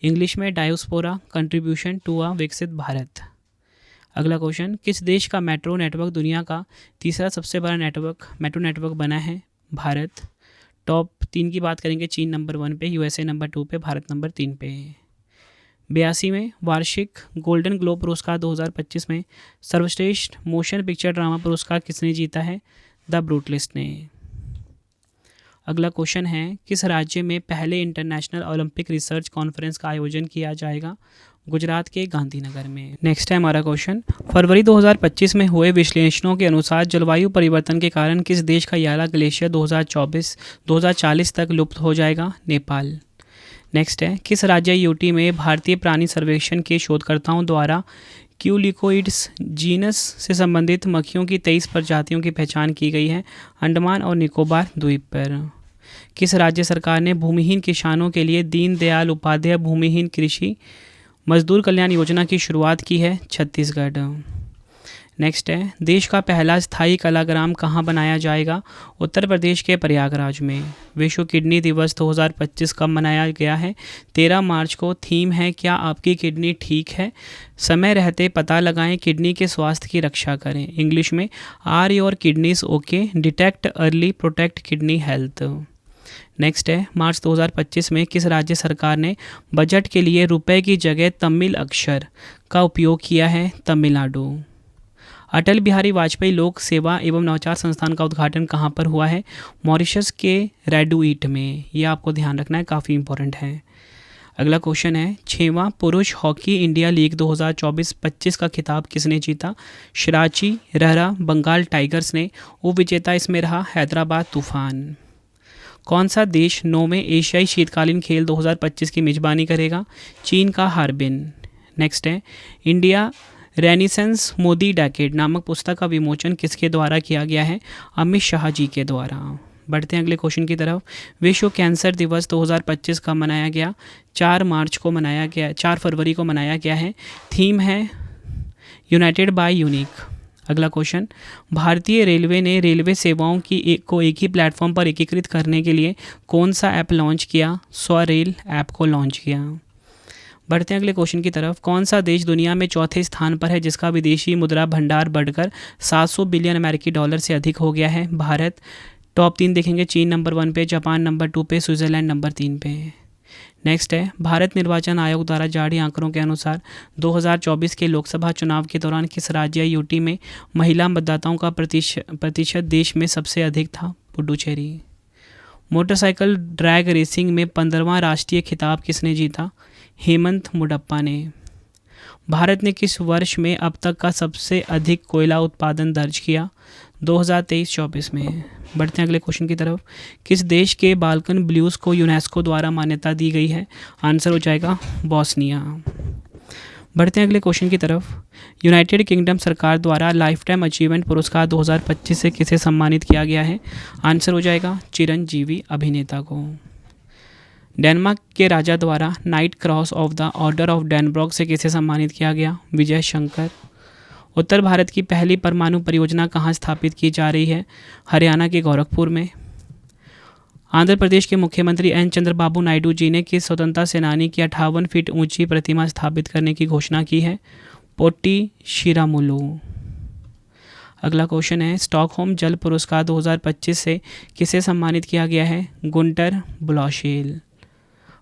इंग्लिश में डायोस्पोरा कंट्रीब्यूशन टू अ विकसित भारत। अगला क्वेश्चन, किस देश का मेट्रो नेटवर्क दुनिया का तीसरा सबसे बड़ा मेट्रो नेटवर्क बना है? भारत। टॉप 3 की बात करेंगे, चीन नंबर 1 पे, यूएसए नंबर 2 पे, भारत नंबर 3 पे। 82वें वार्षिक गोल्डन ग्लोब पुरस्कार 2025 में सर्वश्रेष्ठ मोशन पिक्चर ड्रामा पुरस्कार किसने जीता है? द ब्रूटलिस्ट ने। अगला क्वेश्चन है, किस राज्य में पहले इंटरनेशनल ओलंपिक रिसर्च कॉन्फ्रेंस का आयोजन किया जाएगा? गुजरात के गांधीनगर में। नेक्स्ट है हमारा क्वेश्चन, फरवरी 2025 में हुए विश्लेषणों के अनुसार जलवायु परिवर्तन के कारण किस देश का याला ग्लेशियर 2040 तक लुप्त हो जाएगा? नेपाल। नेक्स्ट है, किस राज्य यूटी में भारतीय प्राणी सर्वेक्षण के शोधकर्ताओं द्वारा क्यूलिकोइड्स जीनस से संबंधित मक्खियों की 23 प्रजातियों की पहचान की गई है? अंडमान और निकोबार द्वीप पर। किस राज्य सरकार ने भूमिहीन किसानों के लिए दीनदयाल उपाध्याय भूमिहीन कृषि मजदूर कल्याण योजना की शुरुआत की है? छत्तीसगढ़। नेक्स्ट है, देश का पहला स्थायी कलाग्राम कहाँ बनाया जाएगा? उत्तर प्रदेश के प्रयागराज में। विश्व किडनी दिवस 2025 कब मनाया गया है? 13 मार्च को। थीम है क्या आपकी किडनी ठीक है? समय रहते पता लगाएं, किडनी के स्वास्थ्य की रक्षा करें। इंग्लिश में are your kidneys okay, detect early, protect kidney health. Next है, मार्च 2025 में किस राज्य सरकार ने बजट के लिए रुपए की जगह तमिल अक्षर का उपयोग किया है? तमिलनाडु। अटल बिहारी वाजपेयी लोक सेवा एवं नवाचार संस्थान का उद्घाटन कहाँ पर हुआ है? मॉरिशस के रेडुइट में। यह आपको ध्यान रखना है, काफ़ी इंपॉर्टेंट है। अगला क्वेश्चन है, 6वां पुरुष हॉकी इंडिया लीग 2024-25 का खिताब किसने जीता? शिराची रहरा बंगाल टाइगर्स ने। उपविजेता इसमें रहा हैदराबाद तूफान। कौन सा देश 9वें एशियाई शीतकालीन खेल 2025 की मेजबानी करेगा? चीन का हार्बिन। नेक्स्ट है, इंडिया रेनिसेंस मोदी डेकेड नामक पुस्तक का विमोचन किसके द्वारा किया गया है? अमित शाह जी के द्वारा। बढ़ते हैं अगले क्वेश्चन की तरफ। विश्व कैंसर दिवस 2025 का मनाया गया? 4 फरवरी को मनाया गया है। थीम है यूनाइटेड बाय यूनिक। अगला क्वेश्चन, भारतीय रेलवे ने रेलवे सेवाओं को एक ही प्लेटफॉर्म पर एकीकृत करने के लिए कौन सा ऐप लॉन्च किया? स्वरेल ऐप को लॉन्च किया। बढ़ते हैं अगले क्वेश्चन की तरफ। कौन सा देश दुनिया में चौथे स्थान पर है जिसका विदेशी मुद्रा भंडार बढ़कर 700 बिलियन अमेरिकी डॉलर से अधिक हो गया है? भारत। टॉप 3 देखेंगे, चीन नंबर 1 पे, जापान नंबर 2 पे, स्विट्जरलैंड नंबर 3 पे। नेक्स्ट है, भारत निर्वाचन आयोग द्वारा जारी आंकड़ों के अनुसार 2024 के लोकसभा चुनाव के दौरान किस राज्य यूटी में महिला मतदाताओं का प्रतिशत देश में सबसे अधिक था? पुडुचेरी। मोटरसाइकिल ड्रैग रेसिंग में 15वां राष्ट्रीय खिताब किसने जीता? हेमंत मुडप्पा ने। भारत ने किस वर्ष में अब तक का सबसे अधिक कोयला उत्पादन दर्ज किया? 2023-24 में। बढ़ते हैं अगले क्वेश्चन की तरफ। किस देश के बाल्कन ब्लूज को यूनेस्को द्वारा मान्यता दी गई है? आंसर हो जाएगा बॉस्निया। बढ़ते हैं अगले क्वेश्चन की तरफ। यूनाइटेड किंगडम सरकार द्वारा लाइफ टाइम अचीवमेंट पुरस्कार 2025 से किसे सम्मानित किया गया है? आंसर हो जाएगा चिरंजीवी अभिनेता को। डेनमार्क के राजा द्वारा knight cross of the order of Dannebrog से किसे सम्मानित किया गया? विजय शंकर। उत्तर भारत की पहली परमाणु परियोजना कहाँ स्थापित की जा रही है? हरियाणा के गोरखपुर में। आंध्र प्रदेश के मुख्यमंत्री एन चंद्रबाबू नायडू जी ने किस स्वतंत्रता सेनानी की 58 फीट ऊंची प्रतिमा स्थापित करने की घोषणा की है? पोट्टी श्रीरामुलु। अगला क्वेश्चन है, स्टॉकहोम जल पुरस्कार 2025 से किसे सम्मानित किया गया है? गुंटर ब्लॉशेल।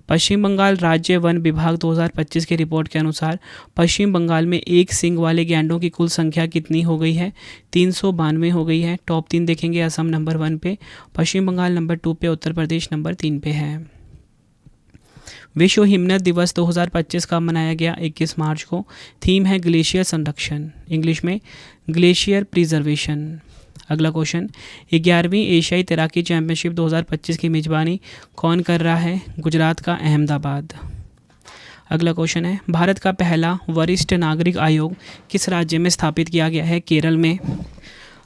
पश्चिम बंगाल राज्य वन विभाग 2025 की रिपोर्ट के अनुसार पश्चिम बंगाल में एक सींग वाले गैंडों की कुल संख्या कितनी हो गई है? 392 हो गई है। टॉप 3 देखेंगे, असम नंबर 1 पे, पश्चिम बंगाल नंबर 2 पे, उत्तर प्रदेश नंबर 3 पे है। विश्व हिमनद दिवस 2025 का मनाया गया? 21 मार्च को। थीम है ग्लेशियर संरक्षण, इंग्लिश में ग्लेशियर प्रिजर्वेशन। अगला क्वेश्चन, 11वीं एशियाई तैराकी चैंपियनशिप 2025 की मेजबानी कौन कर रहा है? गुजरात का अहमदाबाद। अगला क्वेश्चन है, भारत का पहला वरिष्ठ नागरिक आयोग किस राज्य में स्थापित किया गया है? केरल में।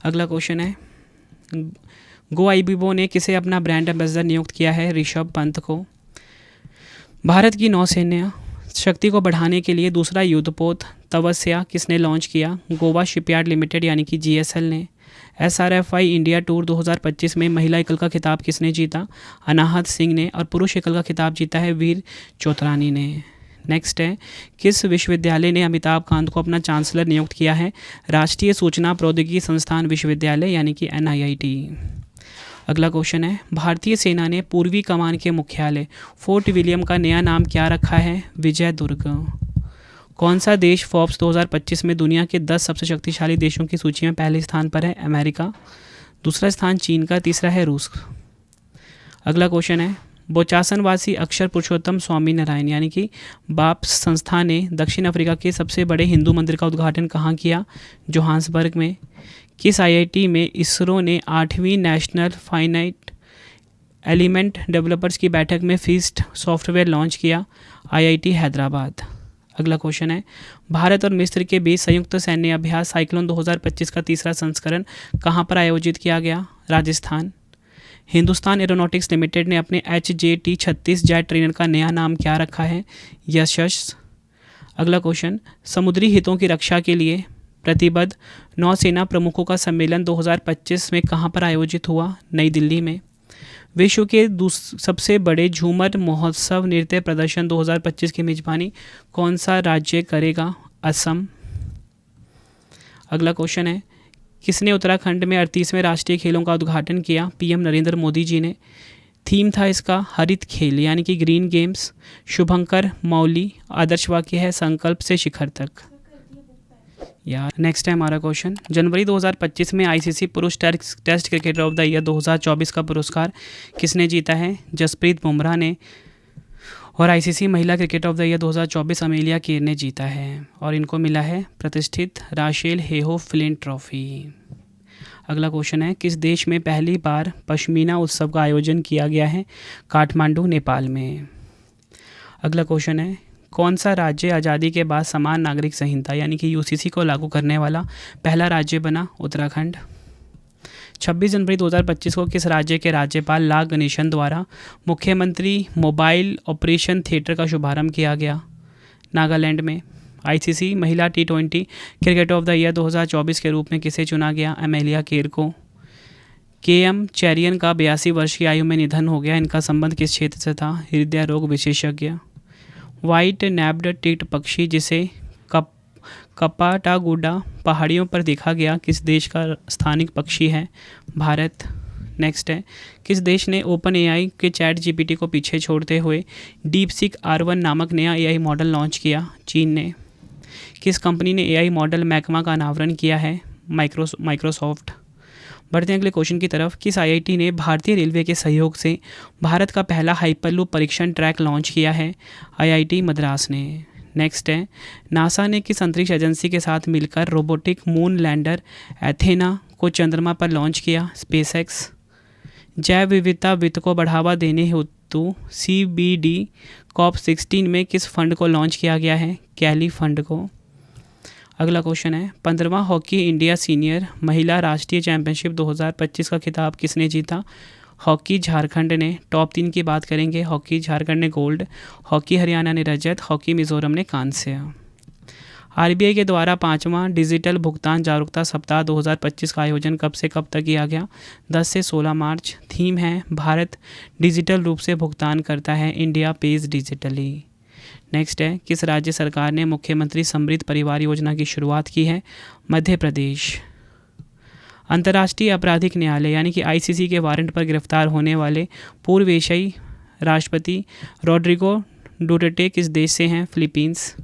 अगला क्वेश्चन है, गो आईबीबो ने किसे अपना ब्रांड एम्बेसडर नियुक्त किया है? ऋषभ पंत को। भारत की नौसेना शक्ति को बढ़ाने के लिए दूसरा युद्धपोत तपस्या किसने लॉन्च किया? गोवा शिपयार्ड लिमिटेड यानी कि जीएसएल ने। SRFI इंडिया टूर 2025 में महिला एकल का खिताब किसने जीता? अनाहत सिंह ने। और पुरुष एकल का खिताब जीता है वीर चोत्रानी ने। नेक्स्ट है, किस विश्वविद्यालय ने अमिताभ कांत को अपना चांसलर नियुक्त किया है? राष्ट्रीय सूचना प्रौद्योगिकी संस्थान विश्वविद्यालय यानी कि NIIT। अगला क्वेश्चन है, भारतीय सेना ने पूर्वी कमान के मुख्यालय फोर्ट विलियम का नया नाम क्या रखा है? विजय दुर्ग। कौन सा देश फोर्ब्स 2025 में दुनिया के 10 सबसे शक्तिशाली देशों की सूची में पहले स्थान पर है? अमेरिका। दूसरा स्थान चीन का, तीसरा है रूस। अगला क्वेश्चन है, बोचासनवासी अक्षर पुरुषोत्तम स्वामी नारायण यानी कि बाप्स संस्था ने दक्षिण अफ्रीका के सबसे बड़े हिंदू मंदिर का उद्घाटन कहाँ किया? जोहान्सबर्ग में। किस IIT में इसरो ने 8वीं नेशनल फाइनाइट एलिमेंट डेवलपर्स की बैठक में फीस्ट सॉफ्टवेयर लॉन्च किया? IIT हैदराबाद। अगला क्वेश्चन है, भारत और मिस्र के बीच संयुक्त सैन्य अभ्यास साइक्लोन 2025 का तीसरा संस्करण कहाँ पर आयोजित किया गया? राजस्थान। हिंदुस्तान एरोनॉटिक्स लिमिटेड ने अपने HJT-36 जेट ट्रेनर का नया नाम क्या रखा है? यशस। अगला क्वेश्चन, समुद्री हितों की रक्षा के लिए प्रतिबद्ध नौसेना प्रमुखों का सम्मेलन 2025 में कहाँ पर आयोजित हुआ? नई दिल्ली में। विश्व के सबसे बड़े झूमर महोत्सव नृत्य प्रदर्शन 2025 की मेजबानी कौन सा राज्य करेगा? असम। अगला क्वेश्चन है, किसने उत्तराखंड में 38वें राष्ट्रीय खेलों का उद्घाटन किया? PM नरेंद्र मोदी जी ने। थीम था इसका हरित खेल यानी कि ग्रीन गेम्स। शुभंकर मौली। आदर्श वाक्य है संकल्प से शिखर तक। यार नेक्स्ट है हमारा क्वेश्चन, जनवरी 2025 में ICC पुरुष test cricketer of the year 2024 का पुरस्कार किसने जीता है? जसप्रीत बुमराह ने। और ICC महिला cricketer of the year 2024 Amelia Kerr ने जीता है और इनको मिला है प्रतिष्ठित राशेल हेहो फ्लिंट ट्रॉफी। अगला क्वेश्चन है, किस देश में पहली बार पश्मीना उत्सव का आयोजन किया गया है? काठमांडू, नेपाल में। अगला क्वेश्चन है, कौन सा राज्य आज़ादी के बाद समान नागरिक संहिता यानी कि UCC को लागू करने वाला पहला राज्य बना? उत्तराखंड। 26 जनवरी 2025 को किस राज्य के राज्यपाल ला गणेशन द्वारा मुख्यमंत्री मोबाइल ऑपरेशन थिएटर का शुभारंभ किया गया? नागालैंड में। ICC महिला T20 cricket of the year 2024 के रूप में किसे चुना गया? अमेलिया कीर को। KM चैरियन का 82 वर्ष की आयु में निधन हो गया। इनका संबंध किस क्षेत्र से था? हृदय रोग विशेषज्ञ। वाइट नैप्ड टिट पक्षी जिसे कपाटागुडा पहाड़ियों पर देखा गया किस देश का स्थानिक पक्षी है? भारत। नेक्स्ट है, किस देश ने OpenAI के ChatGPT को पीछे छोड़ते हुए DeepSeek R1 नामक नया AI मॉडल लॉन्च किया? चीन ने। किस कंपनी ने AI मॉडल मैकमा का अनावरण किया है? माइक्रोसॉफ्ट। बढ़ते हैं अगले क्वेश्चन की तरफ, किस IIT ने भारतीय रेलवे के सहयोग से भारत का पहला हाइपरलूप परीक्षण ट्रैक लॉन्च किया है? IIT मद्रास ने। नेक्स्ट है, नासा ने किस अंतरिक्ष एजेंसी के साथ मिलकर रोबोटिक मून लैंडर एथेना को चंद्रमा पर लॉन्च किया? SpaceX। जैव विविधता वित्त को बढ़ावा देने तो CBD COP16 में किस फंड को लॉन्च किया गया है? कैली फंड को। अगला क्वेश्चन है 15वां हॉकी इंडिया सीनियर महिला राष्ट्रीय चैंपियनशिप 2025 का खिताब किसने जीता? हॉकी झारखंड ने। टॉप 3 की बात करेंगे, हॉकी झारखंड ने गोल्ड, हॉकी हरियाणा ने रजत, हॉकी मिजोरम ने कांस्य। RBI के द्वारा 5वां डिजिटल भुगतान जागरूकता सप्ताह 2025 का आयोजन कब से कब तक किया गया? 10 से 16 मार्च। थीम है भारत डिजिटल रूप से भुगतान करता है, इंडिया पेज डिजिटली। नेक्स्ट है किस राज्य सरकार ने मुख्यमंत्री समृद्ध परिवार योजना की शुरुआत की है? मध्य प्रदेश। अंतर्राष्ट्रीय आपराधिक न्यायालय यानी कि ICC के वारंट पर गिरफ्तार होने वाले पूर्व एशियाई राष्ट्रपति रॉड्रिगो डुटेर्टे किस देश से हैं? फिलीपींस।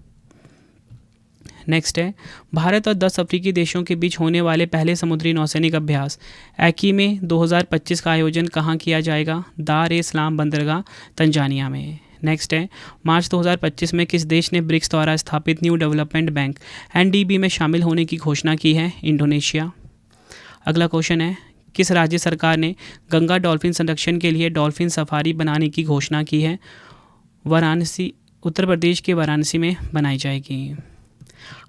नेक्स्ट है भारत और 10 अफ्रीकी देशों के बीच होने वाले पहले समुद्री नौसैनिक अभ्यास एकी में 2025 का आयोजन कहाँ किया जाएगा? दार ए सलाम बंदरगाह तंजानिया में। नेक्स्ट है मार्च 2025 में किस देश ने ब्रिक्स द्वारा स्थापित न्यू डेवलपमेंट बैंक NDB में शामिल होने की घोषणा की है? इंडोनेशिया। अगला क्वेश्चन है किस राज्य सरकार ने गंगा डॉल्फिन संरक्षण के लिए डॉल्फिन सफारी बनाने की घोषणा की है? वाराणसी, उत्तर प्रदेश के वाराणसी में बनाई जाएगी।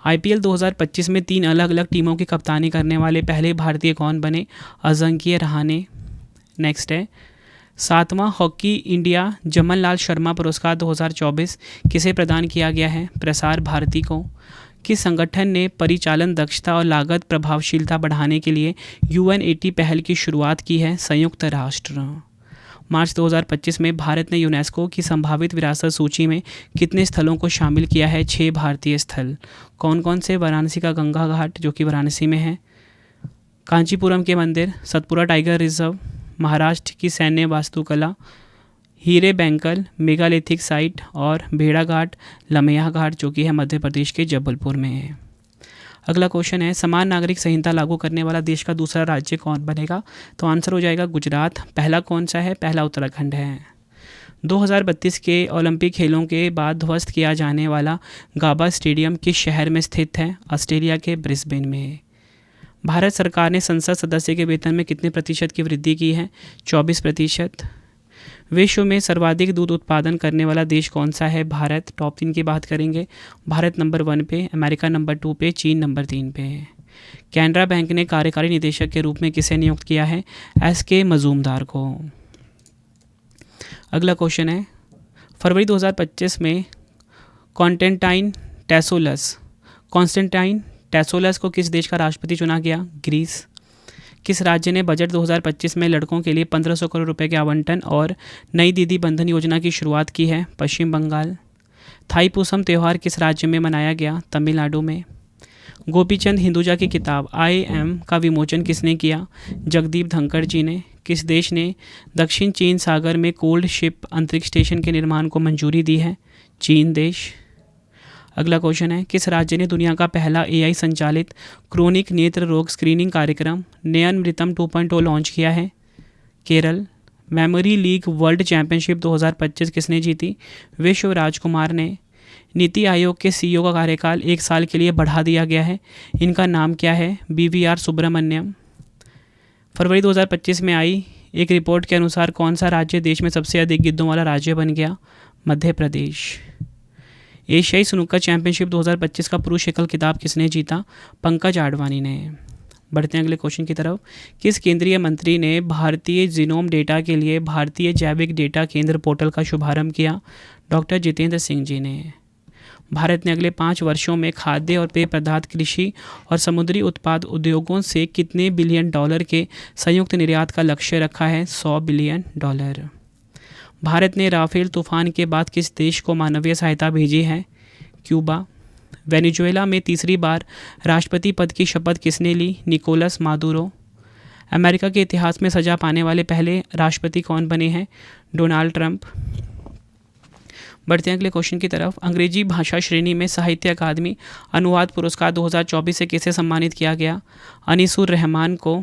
IPL 2025 में 3 अलग अलग टीमों की कप्तानी करने वाले पहले भारतीय कौन बने? अजिंक्य रहाणे। नेक्स्ट है 7वां हॉकी इंडिया जमन लाल शर्मा पुरस्कार 2024 किसे प्रदान किया गया है? प्रसार भारती को। किस संगठन ने परिचालन दक्षता और लागत प्रभावशीलता बढ़ाने के लिए UN80 पहल की शुरुआत की है? संयुक्त राष्ट्र। मार्च 2025 में भारत ने यूनेस्को की संभावित विरासत सूची में कितने स्थलों को शामिल किया है? 6 भारतीय स्थल। कौन कौन से? वाराणसी का गंगा घाट जो कि वाराणसी में है, कांचीपुरम के मंदिर, सतपुरा टाइगर रिजर्व, महाराष्ट्र की सैन्य वास्तुकला, हीरे बैंकल मेगालिथिक साइट और भेड़ा घाट लमैया घाट जो कि है मध्य प्रदेश के जबलपुर में है। अगला क्वेश्चन है समान नागरिक संहिता लागू करने वाला देश का दूसरा राज्य कौन बनेगा? तो आंसर हो जाएगा गुजरात। पहला कौन सा है? पहला उत्तराखंड है। 2032 के ओलंपिक खेलों के बाद ध्वस्त किया जाने वाला गाबा स्टेडियम किस शहर में स्थित है? ऑस्ट्रेलिया के ब्रिस्बेन में। भारत सरकार ने संसद सदस्य के वेतन में कितने प्रतिशत की वृद्धि की है? 24%। विश्व में सर्वाधिक दूध उत्पादन करने वाला देश कौन सा है? भारत। टॉप 3 की बात करेंगे, भारत नंबर 1 पे, अमेरिका नंबर 2 पे, चीन नंबर 3 पे। कैनरा बैंक ने कार्यकारी निदेशक के रूप में किसे नियुक्त किया है? SK मजूमदार को। अगला क्वेश्चन है फरवरी 2025 में कॉन्स्टेंटाइन टेसोलस को किस देश का राष्ट्रपति चुना गया? ग्रीस। किस राज्य ने बजट 2025 में लड़कों के लिए 1500 करोड़ रुपए के आवंटन और नई दीदी बंधन योजना की शुरुआत की है? पश्चिम बंगाल। थाईपुसम त्यौहार किस राज्य में मनाया गया? तमिलनाडु में। गोपीचंद हिंदुजा की किताब I Am का विमोचन किसने किया? जगदीप धनखड़ जी ने। किस देश ने दक्षिण चीन सागर में कोल्ड शिप अंतरिक्ष स्टेशन के निर्माण को मंजूरी दी है? चीन देश। अगला क्वेश्चन है किस राज्य ने दुनिया का पहला AI संचालित क्रोनिक नेत्र रोग स्क्रीनिंग कार्यक्रम नयनमृतम 2.0 लॉन्च किया है? Kerala. Memory league world championship 2025 किसने जीती? विश्व राजकुमार ने। नीति आयोग के CEO का कार्यकाल 1 साल के लिए बढ़ा दिया गया है, इनका नाम क्या है? BVR सुब्रमण्यम। फरवरी 2025 में आई एक रिपोर्ट के अनुसार कौन सा राज्य देश में सबसे अधिक गिद्धों वाला राज्य बन गया? मध्य प्रदेश। एशियाई स्नूकर चैंपियनशिप 2025 का पुरुष एकल खिताब किसने जीता? पंकज आडवाणी ने। बढ़ते हैं अगले क्वेश्चन की तरफ। किस केंद्रीय मंत्री ने भारतीय जीनोम डेटा के लिए भारतीय जैविक डेटा केंद्र पोर्टल का शुभारंभ किया? डॉक्टर जितेंद्र सिंह जी ने। भारत ने अगले 5 वर्षों में खाद्य और पेय पदार्थ, कृषि और समुद्री उत्पाद उद्योगों से कितने बिलियन डॉलर के संयुक्त निर्यात का लक्ष्य रखा है? $100 बिलियन। भारत ने राफेल तूफान के बाद किस देश को मानवीय सहायता भेजी है? क्यूबा। वेनेजुएला में तीसरी बार राष्ट्रपति पद की शपथ किसने ली? Nicolas Maduro. अमेरिका के इतिहास में सजा पाने वाले पहले राष्ट्रपति कौन बने हैं? Donald Trump. बढ़ते हैं अगले क्वेश्चन की तरफ। अंग्रेजी भाषा श्रेणी में साहित्य अकादमी अनुवाद पुरस्कार 2024 से किसे सम्मानित किया गया? अनीसुर रहमान को।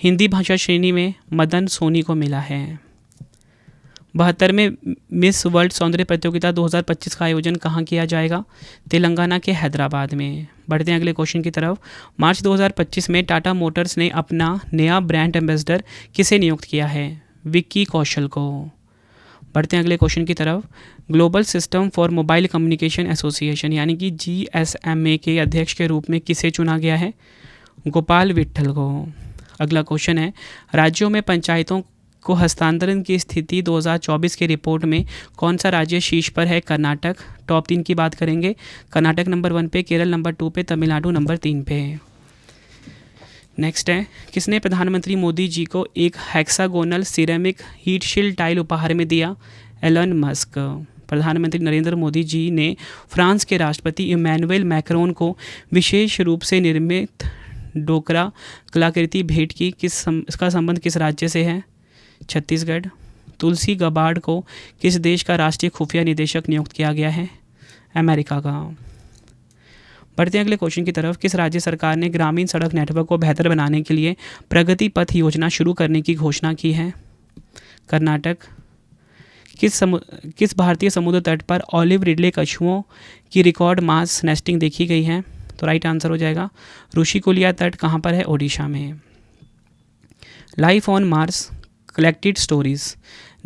हिंदी भाषा श्रेणी में मदन सोनी को मिला है। 72वें मिस वर्ल्ड सौंदर्य प्रतियोगिता 2025 का आयोजन कहाँ किया जाएगा? तेलंगाना के हैदराबाद में। बढ़ते हैं अगले क्वेश्चन की तरफ। मार्च 2025 में टाटा मोटर्स ने अपना नया ब्रांड एम्बेसडर किसे नियुक्त किया है? विक्की कौशल को। बढ़ते हैं अगले क्वेश्चन की तरफ। Global system for mobile communication association यानी कि GSMA के अध्यक्ष के रूप में किसे चुना गया है? गोपाल विट्ठल को। अगला क्वेश्चन है, राज्यों में पंचायतों को हस्तांतरण की स्थिति 2024 की रिपोर्ट में कौन सा राज्य शीर्ष पर है? कर्नाटक। टॉप 3 की बात करेंगे, कर्नाटक नंबर 1 पे, केरल नंबर 2 पे, तमिलनाडु नंबर 3 पे। नेक्स्ट है, किसने प्रधानमंत्री मोदी जी को एक hexagonal ceramic heat shield tile उपहार में दिया? Elon Musk. प्रधानमंत्री नरेंद्र मोदी जी ने फ्रांस के राष्ट्रपति इमैनुअल मैक्रोन को विशेष रूप से निर्मित डोकरा कलाकृति भेंट की। इसका संबंध किस राज्य से है? छत्तीसगढ़। तुलसी गबार्ड को किस देश का राष्ट्रीय खुफिया निदेशक नियुक्त किया गया है? अमेरिका का। बढ़ते हैं अगले क्वेश्चन की तरफ। किस राज्य सरकार ने ग्रामीण सड़क नेटवर्क को बेहतर बनाने के लिए प्रगति पथ योजना शुरू करने की घोषणा की है? कर्नाटक। किस भारतीय समुद्र तट पर ऑलिव रिडले कछुओं की रिकॉर्ड मास नेस्टिंग देखी गई है? तो राइट आंसर हो जाएगा ऋषिकुलिया तट। कहाँ पर है? ओडिशा में। Life on Mars collected stories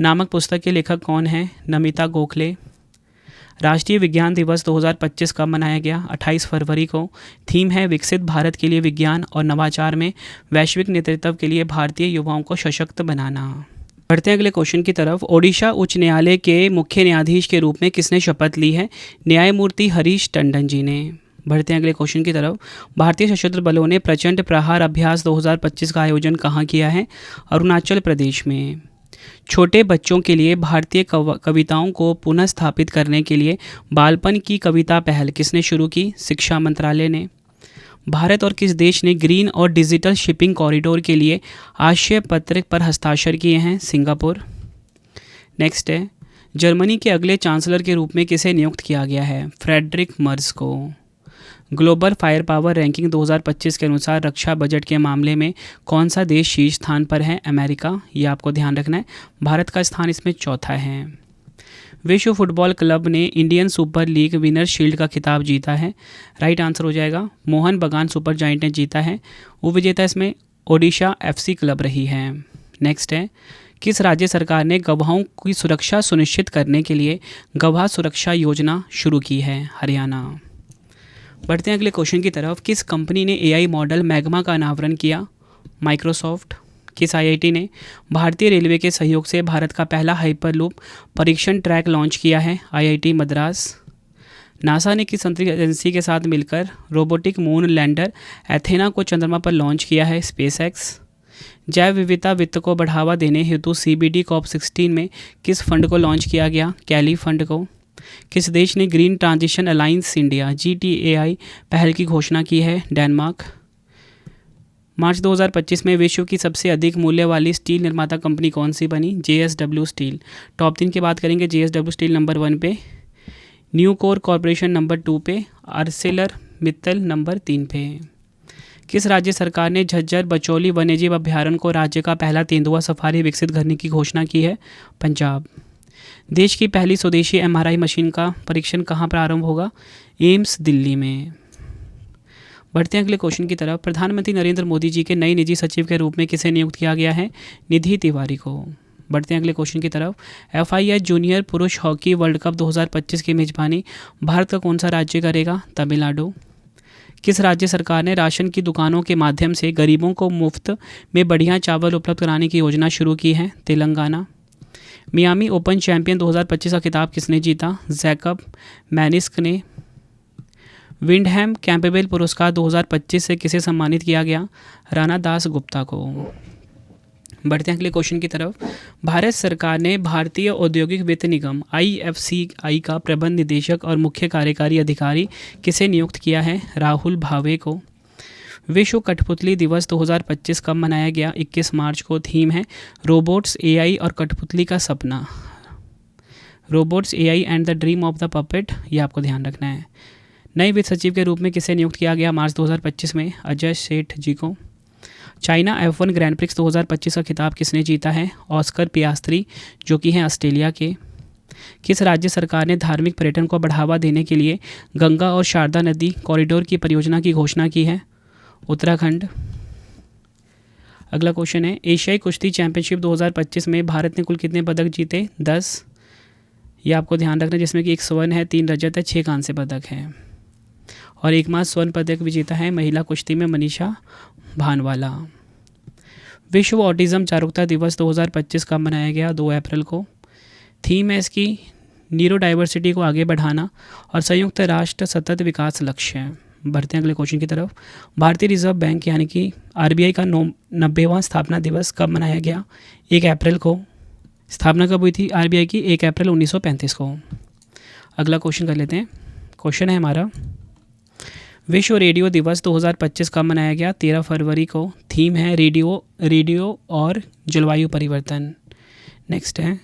नामक पुस्तक के लेखक कौन हैं? नमिता गोखले। राष्ट्रीय विज्ञान दिवस 2025 कब मनाया गया? 28 फरवरी को। थीम है विकसित भारत के लिए विज्ञान और नवाचार में वैश्विक नेतृत्व के लिए भारतीय युवाओं को सशक्त बनाना। बढ़ते हैं अगले क्वेश्चन की तरफ। ओडिशा उच्च न्यायालय के मुख्य न्यायाधीश के रूप में किसने शपथ ली है? न्यायमूर्ति हरीश टंडन जी ने। बढ़ते हैं अगले क्वेश्चन की तरफ। भारतीय सशस्त्र बलों ने प्रचंड प्रहार अभ्यास 2025 का आयोजन कहाँ किया है? अरुणाचल प्रदेश में। छोटे बच्चों के लिए भारतीय कविताओं को पुनः स्थापित करने के लिए बालपन की कविता पहल किसने शुरू की? शिक्षा मंत्रालय ने। भारत और किस देश ने ग्रीन और डिजिटल शिपिंग कॉरिडोर के लिए आशय पत्र पर हस्ताक्षर किए हैं? सिंगापुर। नेक्स्ट है, जर्मनी के अगले चांसलर के रूप में किसे नियुक्त किया गया है? फ्रेडरिक मर्ज को। ग्लोबल फायर पावर रैंकिंग 2025 के अनुसार रक्षा बजट के मामले में कौन सा देश शीर्ष स्थान पर है? अमेरिका। ये आपको ध्यान रखना है, भारत का स्थान इसमें चौथा है। विश्व फुटबॉल क्लब ने Indian super league winner shield का खिताब जीता है। राइट आंसर हो जाएगा मोहन बगान सुपर जायंट ने जीता है। उपविजेता इसमें ओडिशा FC क्लब रही है। नेक्स्ट है, किस राज्य सरकार ने गवाहों की सुरक्षा सुनिश्चित करने के लिए गवाह सुरक्षा योजना शुरू की है? हरियाणा। बढ़ते हैं अगले क्वेश्चन की तरफ। किस कंपनी ने AI मॉडल मैग्मा का अनावरण किया? माइक्रोसॉफ्ट। किस IIT ने भारतीय रेलवे के सहयोग से भारत का पहला हाइपरलूप परीक्षण ट्रैक लॉन्च किया है? IIT मद्रास। नासा ने किस अंतरिक्ष एजेंसी के साथ मिलकर रोबोटिक मून लैंडर एथेना को चंद्रमा पर लॉन्च किया है? SpaceX। जैव विविधता वित्त को बढ़ावा देने हेतु CBD COP16 में किस फंड को लॉन्च किया गया? कैली फंड को। किस देश ने green transition alliance India GTAI पहल की घोषणा की है? डेनमार्क। मार्च 2025 में विश्व की सबसे अधिक मूल्य वाली स्टील निर्माता कंपनी कौन सी बनी? JSW steel. टॉप 3 की बात करेंगे, JSW स्टील नंबर 1 पे, न्यूकोर कॉरपोरेशन नंबर 2 पे, आर्सेलर मित्तल नंबर 3 पे। किस राज्य सरकार ने झज्जर बचौली वन्यजीव अभ्यारण्य को राज्य का पहला तेंदुआ सफारी विकसित करने की घोषणा की है? पंजाब। देश की पहली स्वदेशी MRI मशीन का परीक्षण कहाँ प्रारंभ होगा? एम्स दिल्ली में। बढ़ते हैं अगले क्वेश्चन की तरफ। प्रधानमंत्री नरेंद्र मोदी जी के नए निजी सचिव के रूप में किसे नियुक्त किया गया है? निधि तिवारी को। बढ़ते हैं अगले क्वेश्चन की तरफ। FIH जूनियर पुरुष हॉकी वर्ल्ड कप 2025 की मेजबानी भारत का कौन सा राज्य करेगा? तमिलनाडु। किस राज्य सरकार ने राशन की दुकानों के माध्यम से गरीबों को मुफ्त में बढ़िया चावल उपलब्ध कराने की योजना शुरू की है? तेलंगाना। मियामी ओपन चैंपियन 2025 का खिताब किसने जीता? जैकब मैनिस्क ने। विंडहैम कैंपबेल पुरस्कार 2025 से किसे सम्मानित किया गया? राणा दास गुप्ता को। बढ़ते हैं अगले क्वेश्चन की तरफ। भारत सरकार ने भारतीय औद्योगिक वित्त निगम IFCI का प्रबंध निदेशक और मुख्य कार्यकारी अधिकारी किसे नियुक्त किया है? राहुल भावे को। विश्व कठपुतली दिवस 2025 कब मनाया गया? 21 मार्च को। थीम है रोबोट्स, AI और कठपुतली का सपना। Robots, AI and the dream of the puppet, ये आपको ध्यान रखना है। नए वित्त सचिव के रूप में किसे नियुक्त किया गया मार्च 2025 में? अजय सेठ जी को। चाइना F1 ग्रैंड प्रिक्स 2025 का खिताब किसने जीता है? ऑस्कर पियास्त्री, जो कि हैं ऑस्ट्रेलिया के। किस राज्य सरकार ने धार्मिक पर्यटन को बढ़ावा देने के लिए गंगा और शारदा नदी कॉरिडोर की परियोजना की घोषणा की है? उत्तराखंड। अगला क्वेश्चन है, एशियाई कुश्ती चैंपियनशिप 2025 में भारत ने कुल कितने पदक जीते? 10। ये आपको ध्यान रखना, जिसमें कि 1 स्वर्ण है, 3 रजत है, 6 कांस्य पदक है। और एकमात्र स्वर्ण पदक विजेता है महिला कुश्ती में मनीषा भानवाला। विश्व ऑटिज्म जागरूकता दिवस 2025 का मनाया गया 2 अप्रैल को। थीम है इसकी न्यूरो डाइवर्सिटी को आगे बढ़ाना और संयुक्त राष्ट्र सतत विकास लक्ष्य है। बढ़ते हैं अगले क्वेश्चन की तरफ। भारतीय रिजर्व बैंक यानी कि आरबीआई का 90वां स्थापना दिवस कब मनाया गया? 1 अप्रैल को। स्थापना कब हुई थी आरबीआई की? 1 अप्रैल 1935 को। अगला क्वेश्चन कर लेते हैं। क्वेश्चन है हमारा, विश्व रेडियो दिवस 2025 कब मनाया गया? 13 फरवरी को। थीम है रेडियो और जलवायु परिवर्तन। नेक्स्ट है,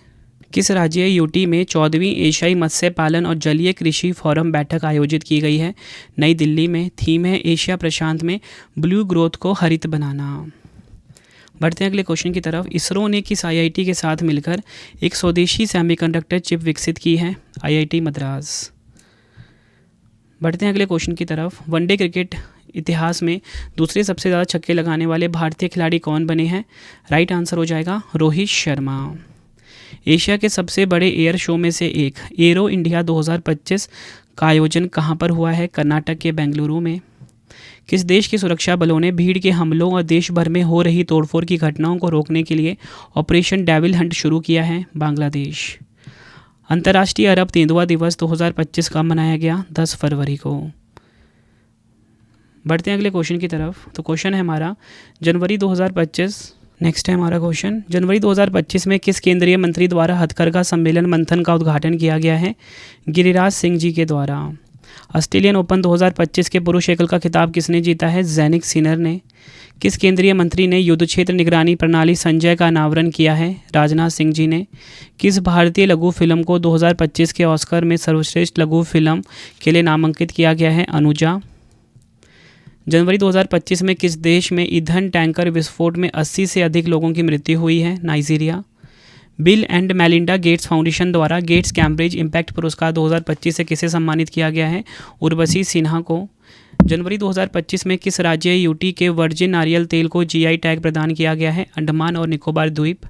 किस राज्य यूटी में 14वीं एशियाई मत्स्य पालन और जलीय कृषि फोरम बैठक आयोजित की गई है? नई दिल्ली में। थीम है एशिया प्रशांत में ब्लू ग्रोथ को हरित बनाना। बढ़ते हैं अगले क्वेश्चन की तरफ। इसरो ने किस आईआईटी के साथ मिलकर एक स्वदेशी सेमीकंडक्टर चिप विकसित की है? आईआईटी मद्रास। बढ़ते हैं अगले क्वेश्चन की तरफ। वनडे क्रिकेट इतिहास में दूसरे सबसे ज़्यादा छक्के लगाने वाले भारतीय खिलाड़ी कौन बने हैं? राइट आंसर हो जाएगा रोहित शर्मा। एशिया के सबसे बड़े एयर शो में से एक एरो इंडिया 2025 का आयोजन कहाँ पर हुआ है? कर्नाटक के बेंगलुरु में। किस देश के सुरक्षा बलों ने भीड़ के हमलों और देश भर में हो रही तोड़फोड़ की घटनाओं को रोकने के लिए ऑपरेशन डेविल हंट शुरू किया है? बांग्लादेश। अंतर्राष्ट्रीय अरब तेंदुआ दिवस 2025 का मनाया गया 10 फरवरी को। बढ़ते हैं अगले क्वेश्चन की तरफ। तो क्वेश्चन है हमारा, जनवरी 2025। नेक्स्ट है हमारा क्वेश्चन, जनवरी 2025 में किस केंद्रीय मंत्री द्वारा हथकरघा सम्मेलन मंथन का उद्घाटन किया गया है? गिरिराज सिंह जी के द्वारा। ऑस्ट्रेलियन ओपन 2025 के पुरुष एकल का खिताब किसने जीता है? ज़ैनिक सिनर ने। किस केंद्रीय मंत्री ने युद्ध क्षेत्र निगरानी प्रणाली संजय का अनावरण किया है? राजनाथ सिंह जी ने। किस भारतीय लघु फिल्म को 2025 के ऑस्कर में सर्वश्रेष्ठ लघु फिल्म के लिए नामांकित किया गया है? अनुजा। जनवरी 2025 में किस देश में ईंधन टैंकर विस्फोट में 80 से अधिक लोगों की मृत्यु हुई है? Nigeria. Bill and Melinda Gates foundation द्वारा गेट्स कैम्ब्रिज इम्पैक्ट पुरस्कार 2025 से किसे सम्मानित किया गया है? उर्वशी सिन्हा को। जनवरी 2025 में किस राज्य यूटी के वर्जिन नारियल तेल को जीआई टैग प्रदान किया गया है? अंडमान और निकोबार द्वीप।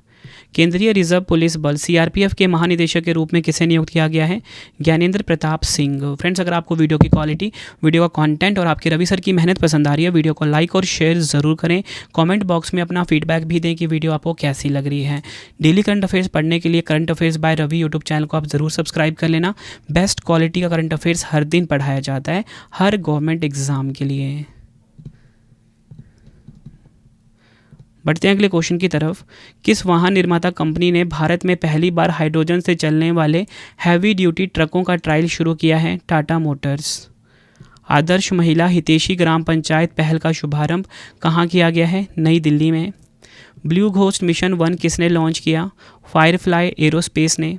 केंद्रीय रिजर्व पुलिस बल सीआरपीएफ के महानिदेशक के रूप में किसे नियुक्त किया गया है? ज्ञानेंद्र प्रताप सिंह। फ्रेंड्स, अगर आपको वीडियो की क्वालिटी, वीडियो का कंटेंट और आपके रवि सर की मेहनत पसंद आ रही है, वीडियो को लाइक और शेयर ज़रूर करें। कमेंट बॉक्स में अपना फीडबैक भी दें कि वीडियो आपको कैसी लग रही है। डेली करंट अफेयर्स पढ़ने के लिए current affairs by Ravi YouTube channel को आप ज़रूर सब्सक्राइब कर लेना। बेस्ट क्वालिटी का करंट अफेयर्स हर दिन पढ़ाया जाता है, हर गवर्नमेंट एग्जाम के लिए। बढ़ते हैं अगले क्वेश्चन की तरफ। किस वाहन निर्माता कंपनी ने भारत में पहली बार हाइड्रोजन से चलने वाले हैवी ड्यूटी ट्रकों का ट्रायल शुरू किया है? टाटा मोटर्स। आदर्श महिला हितैषी ग्राम पंचायत पहल का शुभारंभ कहाँ किया गया है? नई दिल्ली में। ब्लू घोस्ट मिशन 1 किसने लॉन्च किया? फायरफ्लाई एरोस्पेस ने।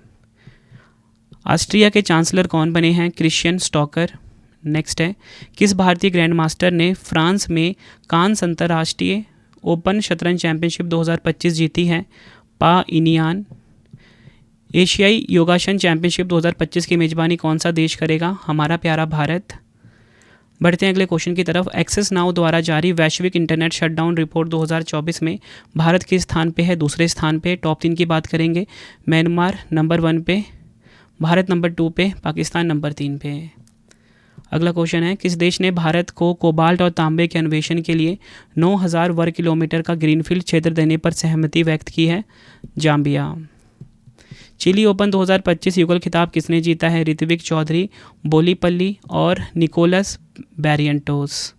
ऑस्ट्रिया के चांसलर कौन बने हैं? Christian stalker. नेक्स्ट है, किस भारतीय ग्रैंड मास्टर ने फ्रांस में कांस अंतर्राष्ट्रीय ओपन शतरंज चैंपियनशिप 2025 जीती है? पा इनियान। एशियाई योगासन चैंपियनशिप 2025 की मेजबानी कौन सा देश करेगा? हमारा प्यारा भारत। बढ़ते हैं अगले क्वेश्चन की तरफ। एक्सेस नाउ द्वारा जारी वैश्विक इंटरनेट शटडाउन रिपोर्ट 2024 में भारत किस स्थान पे है? दूसरे स्थान पे। टॉप 3 की बात करेंगे, म्यांमार नंबर 1 पे, भारत नंबर 2 पे, पाकिस्तान नंबर 3 पे। अगला क्वेश्चन है, किस देश ने भारत को कोबाल्ट और तांबे के अन्वेषण के लिए 9000 वर्ग किलोमीटर का ग्रीनफील्ड क्षेत्र देने पर सहमति व्यक्त की है? जाम्बिया। चिली ओपन 2025 युगल खिताब किसने जीता है? ऋत्विक चौधरी, बोलीपल्ली और निकोलस बैरियंटोस।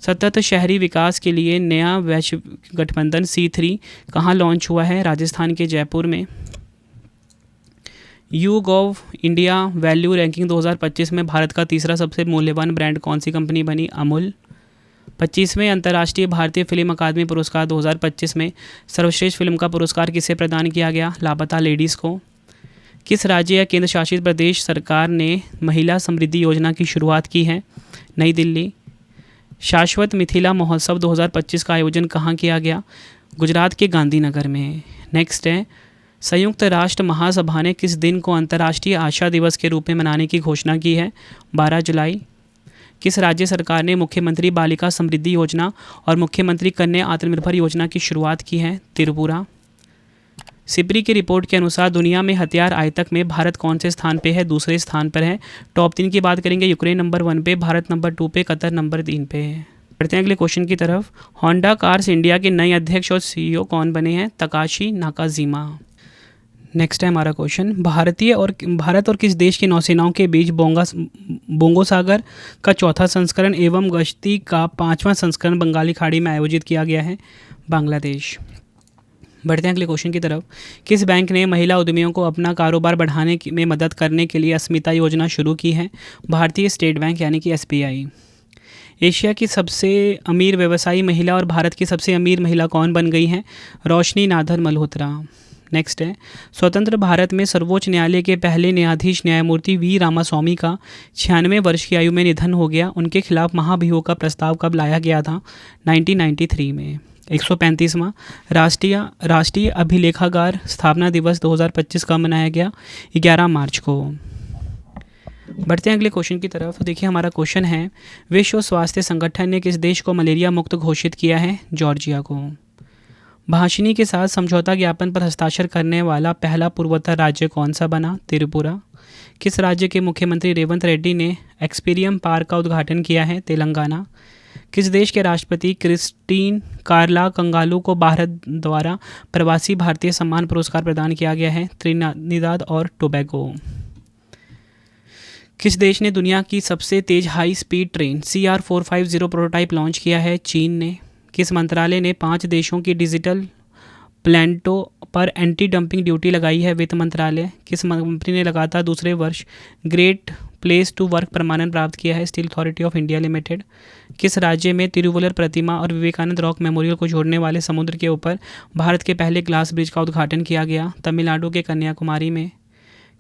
सतत शहरी विकास के लिए नया वैश्विक गठबंधन C3 कहाँ लॉन्च हुआ है? राजस्थान के जयपुर में। यूग ऑफ इंडिया वैल्यू रैंकिंग 2025 में भारत का तीसरा सबसे मूल्यवान ब्रांड कौन सी कंपनी बनी? अमूल। 25वें अंतर्राष्ट्रीय भारतीय फिल्म अकादमी पुरस्कार 2025 में सर्वश्रेष्ठ फिल्म का पुरस्कार किसे प्रदान किया गया? लापता लेडीज़ को। किस राज्य या केंद्र शासित प्रदेश सरकार ने महिला समृद्धि योजना की शुरुआत की है? नई दिल्ली। शाश्वत मिथिला महोत्सव 2025 का आयोजन कहाँ किया गया? गुजरात के गांधीनगर में। नेक्स्ट है, संयुक्त राष्ट्र महासभा ने किस दिन को अंतर्राष्ट्रीय आशा दिवस के रूप में मनाने की घोषणा की है? 12 जुलाई। किस राज्य सरकार ने मुख्यमंत्री बालिका समृद्धि योजना और मुख्यमंत्री कन्या आत्मनिर्भर योजना की शुरुआत की है? त्रिपुरा। सिपरी की रिपोर्ट के अनुसार दुनिया में हथियार आयात में भारत कौन से स्थान पे है? दूसरे स्थान पर है। टॉप 3 की बात करेंगे, यूक्रेन नंबर 1 पे, भारत नंबर 2 पे, कतर नंबर 3 पे है। बढ़ते हैं अगले क्वेश्चन की तरफ। होंडा कार्स इंडिया के नए अध्यक्ष और सीईओ कौन बने हैं? तकाशी नाकाजीमा। नेक्स्ट है हमारा क्वेश्चन, भारत और किस देश की नौसेनाओं के बीच बोंगो सागर का चौथा संस्करण एवं गश्ती का 5वां संस्करण बंगाली खाड़ी में आयोजित किया गया है? बांग्लादेश। बढ़ते हैं अगले क्वेश्चन की तरफ। किस बैंक ने महिला उद्यमियों को अपना कारोबार बढ़ाने में मदद करने के लिए अस्मिता योजना शुरू की है? भारतीय स्टेट बैंक यानी कि SBI। एशिया की सबसे अमीर व्यवसायी महिला और भारत की सबसे अमीर महिला कौन बन गई हैं? रोशनी नाथर मल्होत्रा। नेक्स्ट है, स्वतंत्र भारत में सर्वोच्च न्यायालय के पहले न्यायाधीश न्यायमूर्ति V रामास्वामी का 96 वर्ष की आयु में निधन हो गया। उनके खिलाफ महाभियोग का प्रस्ताव कब लाया गया था? 1993 में। 135वां राष्ट्रीय अभिलेखागार स्थापना दिवस 2025 का मनाया गया? 11 मार्च को। बढ़ते हैं अगले क्वेश्चन की तरफ। तो देखिए हमारा क्वेश्चन है, विश्व स्वास्थ्य संगठन ने किस देश को मलेरिया मुक्त घोषित किया है? जॉर्जिया को। भाषिनी के साथ समझौता ज्ञापन पर हस्ताक्षर करने वाला पहला पूर्वोत्तर राज्य कौन सा बना? त्रिपुरा। किस राज्य के मुख्यमंत्री रेवंत रेड्डी ने एक्सपीरियम पार्क का उद्घाटन किया है? तेलंगाना। किस देश के राष्ट्रपति क्रिस्टीन कार्ला कंगालू को भारत द्वारा प्रवासी भारतीय सम्मान पुरस्कार प्रदान किया गया है? त्रिनिदाद और टोबैगो। किस देश ने दुनिया की सबसे तेज high speed train CR450 prototype launch किया है? चीन ने। किस मंत्रालय ने 5 देशों की डिजिटल प्लेंटो पर एंटी डंपिंग ड्यूटी लगाई है? वित्त मंत्रालय। किस कंपनी ने लगातार दूसरे वर्ष ग्रेट प्लेस टू वर्क प्रमाणन प्राप्त किया है? Steel authority of India limited. किस राज्य में तिरुवल्लर प्रतिमा और विवेकानंद रॉक मेमोरियल को जोड़ने वाले समुद्र के ऊपर भारत के पहले ग्लास ब्रिज का उद्घाटन किया गया? तमिलनाडु के कन्याकुमारी में।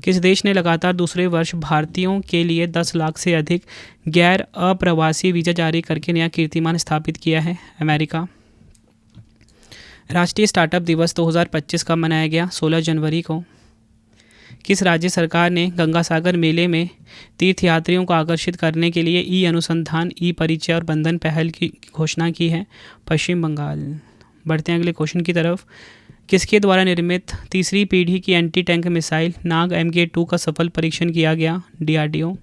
किस देश ने लगातार दूसरे वर्ष भारतीयों के लिए 10 लाख से अधिक गैर अप्रवासी वीज़ा जारी करके नया कीर्तिमान स्थापित किया है? अमेरिका। राष्ट्रीय स्टार्टअप दिवस 2025 का मनाया गया? 16 जनवरी को। किस राज्य सरकार ने गंगा सागर मेले में तीर्थयात्रियों को आकर्षित करने के लिए अनुसंधान, परिचय और बंधन पहल की घोषणा की है? पश्चिम बंगाल। बढ़ते हैं अगले क्वेश्चन की तरफ। किसके द्वारा निर्मित तीसरी पीढ़ी की एंटी टैंक मिसाइल नाग MK2 का सफल परीक्षण किया गया? DRDO।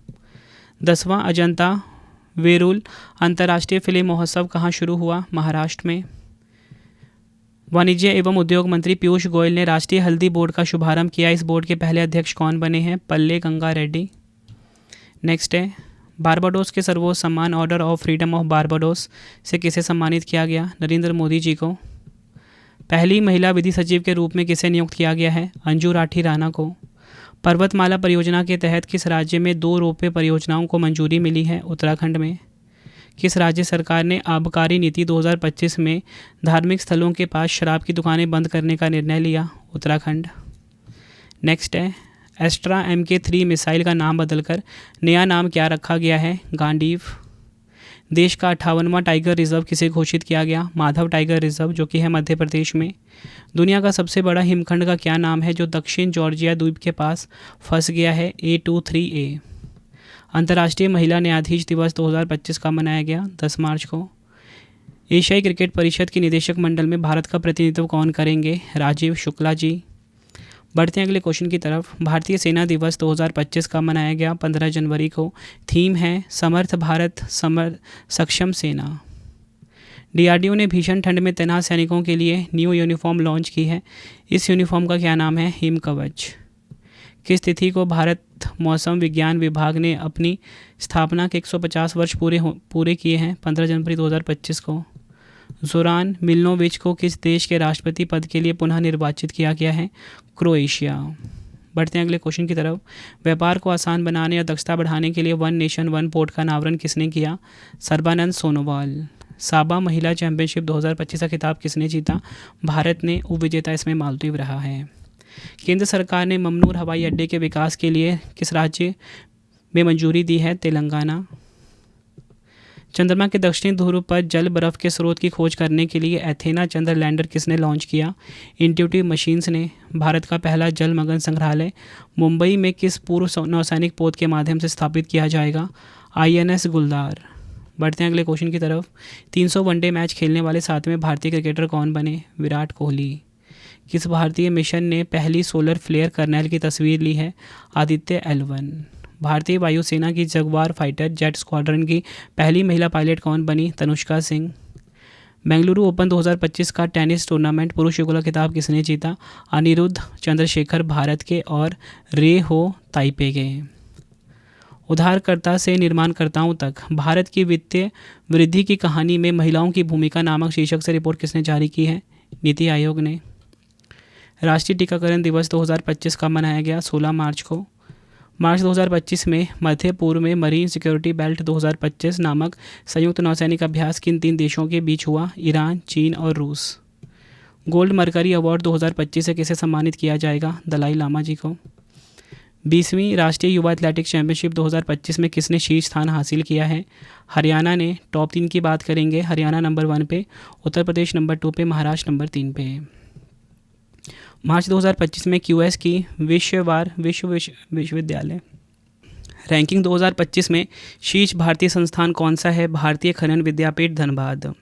10वां अजंता वेरुल अंतर्राष्ट्रीय फिल्म महोत्सव कहाँ शुरू हुआ? महाराष्ट्र में। वाणिज्य एवं उद्योग मंत्री पीयूष गोयल ने राष्ट्रीय हल्दी बोर्ड का शुभारंभ किया। इस बोर्ड के पहले अध्यक्ष कौन बने हैं? पल्ले गंगा रेड्डी। नेक्स्ट है, बारबाडोस के सर्वोच्च सम्मान order of freedom of Barbados से किसे सम्मानित किया गया? नरेंद्र मोदी जी को। पहली महिला विधि सचिव के रूप में किसे नियुक्त किया गया है? अंजू राठी राणा को। पर्वतमाला परियोजना के तहत किस राज्य में 2 रोपवे परियोजनाओं को मंजूरी मिली है? उत्तराखंड में। किस राज्य सरकार ने आबकारी नीति 2025 में धार्मिक स्थलों के पास शराब की दुकानें बंद करने का निर्णय लिया? उत्तराखंड। नेक्स्ट है, एस्ट्रा MK3 मिसाइल का नाम बदलकर नया नाम क्या रखा गया है? गांडीव। देश का 58वां टाइगर रिजर्व किसे घोषित किया गया? माधव टाइगर रिजर्व, जो कि है मध्य प्रदेश में। दुनिया का सबसे बड़ा हिमखंड का क्या नाम है जो दक्षिण जॉर्जिया द्वीप के पास फंस गया है? A23A। अंतर्राष्ट्रीय महिला न्यायाधीश दिवस 2025 का मनाया गया? 10 मार्च को। एशियाई क्रिकेट परिषद के निदेशक मंडल में भारत का प्रतिनिधित्व कौन करेंगे? राजीव शुक्ला जी। बढ़ते हैं अगले क्वेश्चन की तरफ। भारतीय सेना दिवस 2025 का मनाया गया 15 जनवरी को। थीम है समर्थ भारत सक्षम सेना। DRDO ने भीषण ठंड में तैनात सैनिकों के लिए न्यू यूनिफॉर्म लॉन्च की है। इस यूनिफॉर्म का क्या नाम है? हिम कवच। किस तिथि को भारत मौसम विज्ञान विभाग ने अपनी स्थापना के 150 वर्ष पूरे किए हैं? 15 जनवरी 2025 को। जोरान मिलनोविच को किस देश के राष्ट्रपति पद के लिए पुनः निर्वाचित किया गया है? क्रोएशिया। बढ़ते हैं अगले क्वेश्चन की तरफ। व्यापार को आसान बनाने और दक्षता बढ़ाने के लिए वन नेशन वन पोर्ट का अनावरण किसने किया? सर्बानंद सोनोवाल। साबा महिला चैंपियनशिप 2025 का खिताब किसने जीता? भारत ने। उपविजेता इसमें मालदीव रहा है। केंद्र सरकार ने ममनूर हवाई अड्डे के विकास के लिए किस राज्य में मंजूरी दी है? तेलंगाना। चंद्रमा के दक्षिणी ध्रुव पर जल बर्फ के स्रोत की खोज करने के लिए एथेना चंद्र लैंडर किसने लॉन्च किया? इंट्यूटिव मशीन्स ने। भारत का पहला जलमग्न संग्रहालय मुंबई में किस पूर्व नौसैनिक पोत के माध्यम से स्थापित किया जाएगा? INS गुलदार। बढ़ते हैं अगले क्वेश्चन की तरफ। 300 वनडे मैच खेलने वाले 7वें भारतीय क्रिकेटर कौन बने? विराट कोहली। किस भारतीय मिशन ने पहली सोलर फ्लेयर कर्नेल की तस्वीर ली है? आदित्य L1। भारतीय वायुसेना की जगुआर फाइटर जेट स्क्वाड्रन की पहली महिला पायलट कौन बनी? तनुष्का सिंह। बेंगलुरु ओपन 2025 का टेनिस टूर्नामेंट पुरुष युगल खिताब किसने जीता? अनिरुद्ध चंद्रशेखर भारत के और रे हो ताइपे के। उधारकर्ता से निर्माणकर्ताओं तक भारत की वित्तीय वृद्धि की कहानी में महिलाओं की भूमिका नामक शीर्षक से रिपोर्ट किसने जारी की है? नीति आयोग ने। राष्ट्रीय टीकाकरण दिवस 2025 का मनाया गया? 16 मार्च को। मार्च 2025 में मध्य पूर्व में मरीन सिक्योरिटी बेल्ट 2025 नामक संयुक्त नौसैनिक अभ्यास किन 3 देशों के बीच हुआ? ईरान, चीन और रूस। गोल्ड मरकरी अवार्ड 2025 से किसे सम्मानित किया जाएगा? दलाई लामा जी को। 20वीं राष्ट्रीय युवा एथलेटिक्स चैंपियनशिप 2025 में किसने शीर्ष स्थान हासिल किया है? हरियाणा ने। टॉप 3 की बात करेंगे। हरियाणा नंबर 1 पे, उत्तर प्रदेश नंबर 2 पे, महाराष्ट्र नंबर 3 पे। मार्च 2025 में QS की विश्वविद्यालय रैंकिंग 2025 में शीर्ष भारतीय संस्थान कौन सा है? भारतीय खनन विद्यापीठ धनबाद।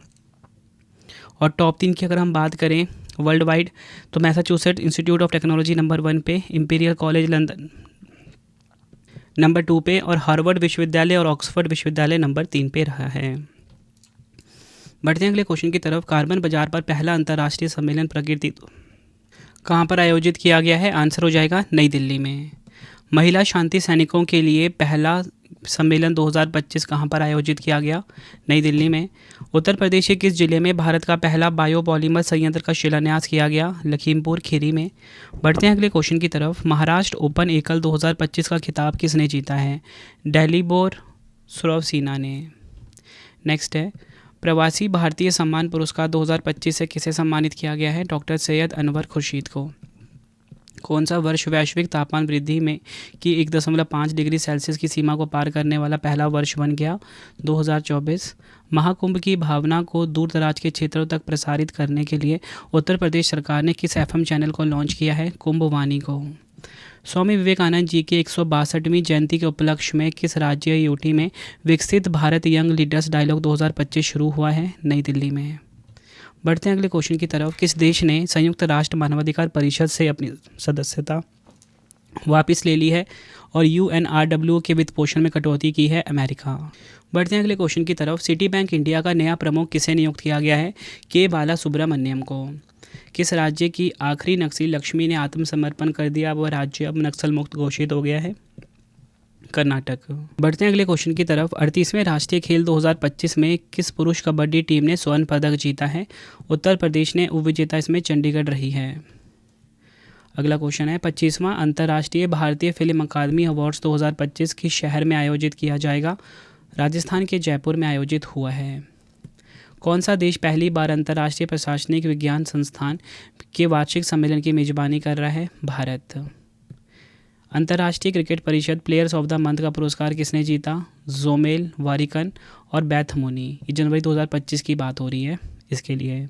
और टॉप 3 की अगर हम बात करें वर्ल्ड वाइड, तो Massachusetts institute of technology number 1 पे, इंपीरियल कॉलेज लंदन नंबर 2 पे और हार्वर्ड विश्वविद्यालय और ऑक्सफोर्ड विश्वविद्यालय नंबर 3 पे रहा है। बढ़ते हैं अगले क्वेश्चन की तरफ। कार्बन बाजार पर पहला अंतर्राष्ट्रीय सम्मेलन प्रकृति कहाँ पर आयोजित किया गया है? आंसर हो जाएगा नई दिल्ली में। महिला शांति सैनिकों के लिए पहला सम्मेलन 2025 कहाँ पर आयोजित किया गया? नई दिल्ली में। उत्तर प्रदेश के किस जिले में भारत का पहला बायोपॉलीमर संयंत्र का शिलान्यास किया गया? लखीमपुर खीरी में। बढ़ते हैं अगले क्वेश्चन की तरफ। महाराष्ट्र ओपन एकल 2025 का खिताब किसने जीता है? डेलीबोर सुरवसीना ने। नेक्स्ट है प्रवासी भारतीय सम्मान पुरस्कार 2025 से किसे सम्मानित किया गया है? डॉक्टर सैयद अनवर खुर्शीद को। कौन सा वर्ष वैश्विक तापमान वृद्धि में की 1.5 डिग्री सेल्सियस की सीमा को पार करने वाला पहला वर्ष बन गया? 2024। महाकुंभ की भावना को दूर दराज के क्षेत्रों तक प्रसारित करने के लिए उत्तर प्रदेश सरकार ने किस FM चैनल को लॉन्च किया है? कुंभवाणी को। स्वामी विवेकानंद जी की 162वीं जयंती के उपलक्ष्य में किस राज्य यूटी में विकसित भारत यंग लीडर्स डायलॉग 2025 शुरू हुआ है? नई दिल्ली में। बढ़ते हैं अगले क्वेश्चन की तरफ। किस देश ने संयुक्त राष्ट्र मानवाधिकार परिषद से अपनी सदस्यता वापस ले ली है और UNRWA के वित्त पोषण में कटौती की है? अमेरिका। बढ़ते हैं अगले क्वेश्चन की तरफ। सिटी बैंक इंडिया का नया प्रमुख किसे नियुक्त किया गया है? के बालासुब्रमण्यम को। किस राज्य की आखिरी नक्सली लक्ष्मी ने आत्मसमर्पण कर दिया? वह राज्य अब नक्सल मुक्त घोषित हो गया है? कर्नाटक। बढ़ते हैं अगले क्वेश्चन की तरफ। 38वें राष्ट्रीय खेल 2025 में किस पुरुष कबड्डी टीम ने स्वर्ण पदक जीता है? उत्तर प्रदेश ने। उपविजेता इसमें चंडीगढ़ रही है। अगला क्वेश्चन है 25वां अंतर्राष्ट्रीय भारतीय फिल्म अकादमी अवार्ड्स 2025 किस शहर में आयोजित किया जाएगा? राजस्थान के जयपुर में आयोजित हुआ है। कौन सा देश पहली बार अंतर्राष्ट्रीय प्रशासनिक विज्ञान संस्थान के वार्षिक सम्मेलन की मेजबानी कर रहा है? भारत। अंतर्राष्ट्रीय क्रिकेट परिषद प्लेयर्स ऑफ द मंथ का पुरस्कार किसने जीता? जोमेल, वारिकन और बैथ मोनी। ये जनवरी 2025 की बात हो रही है इसके लिए।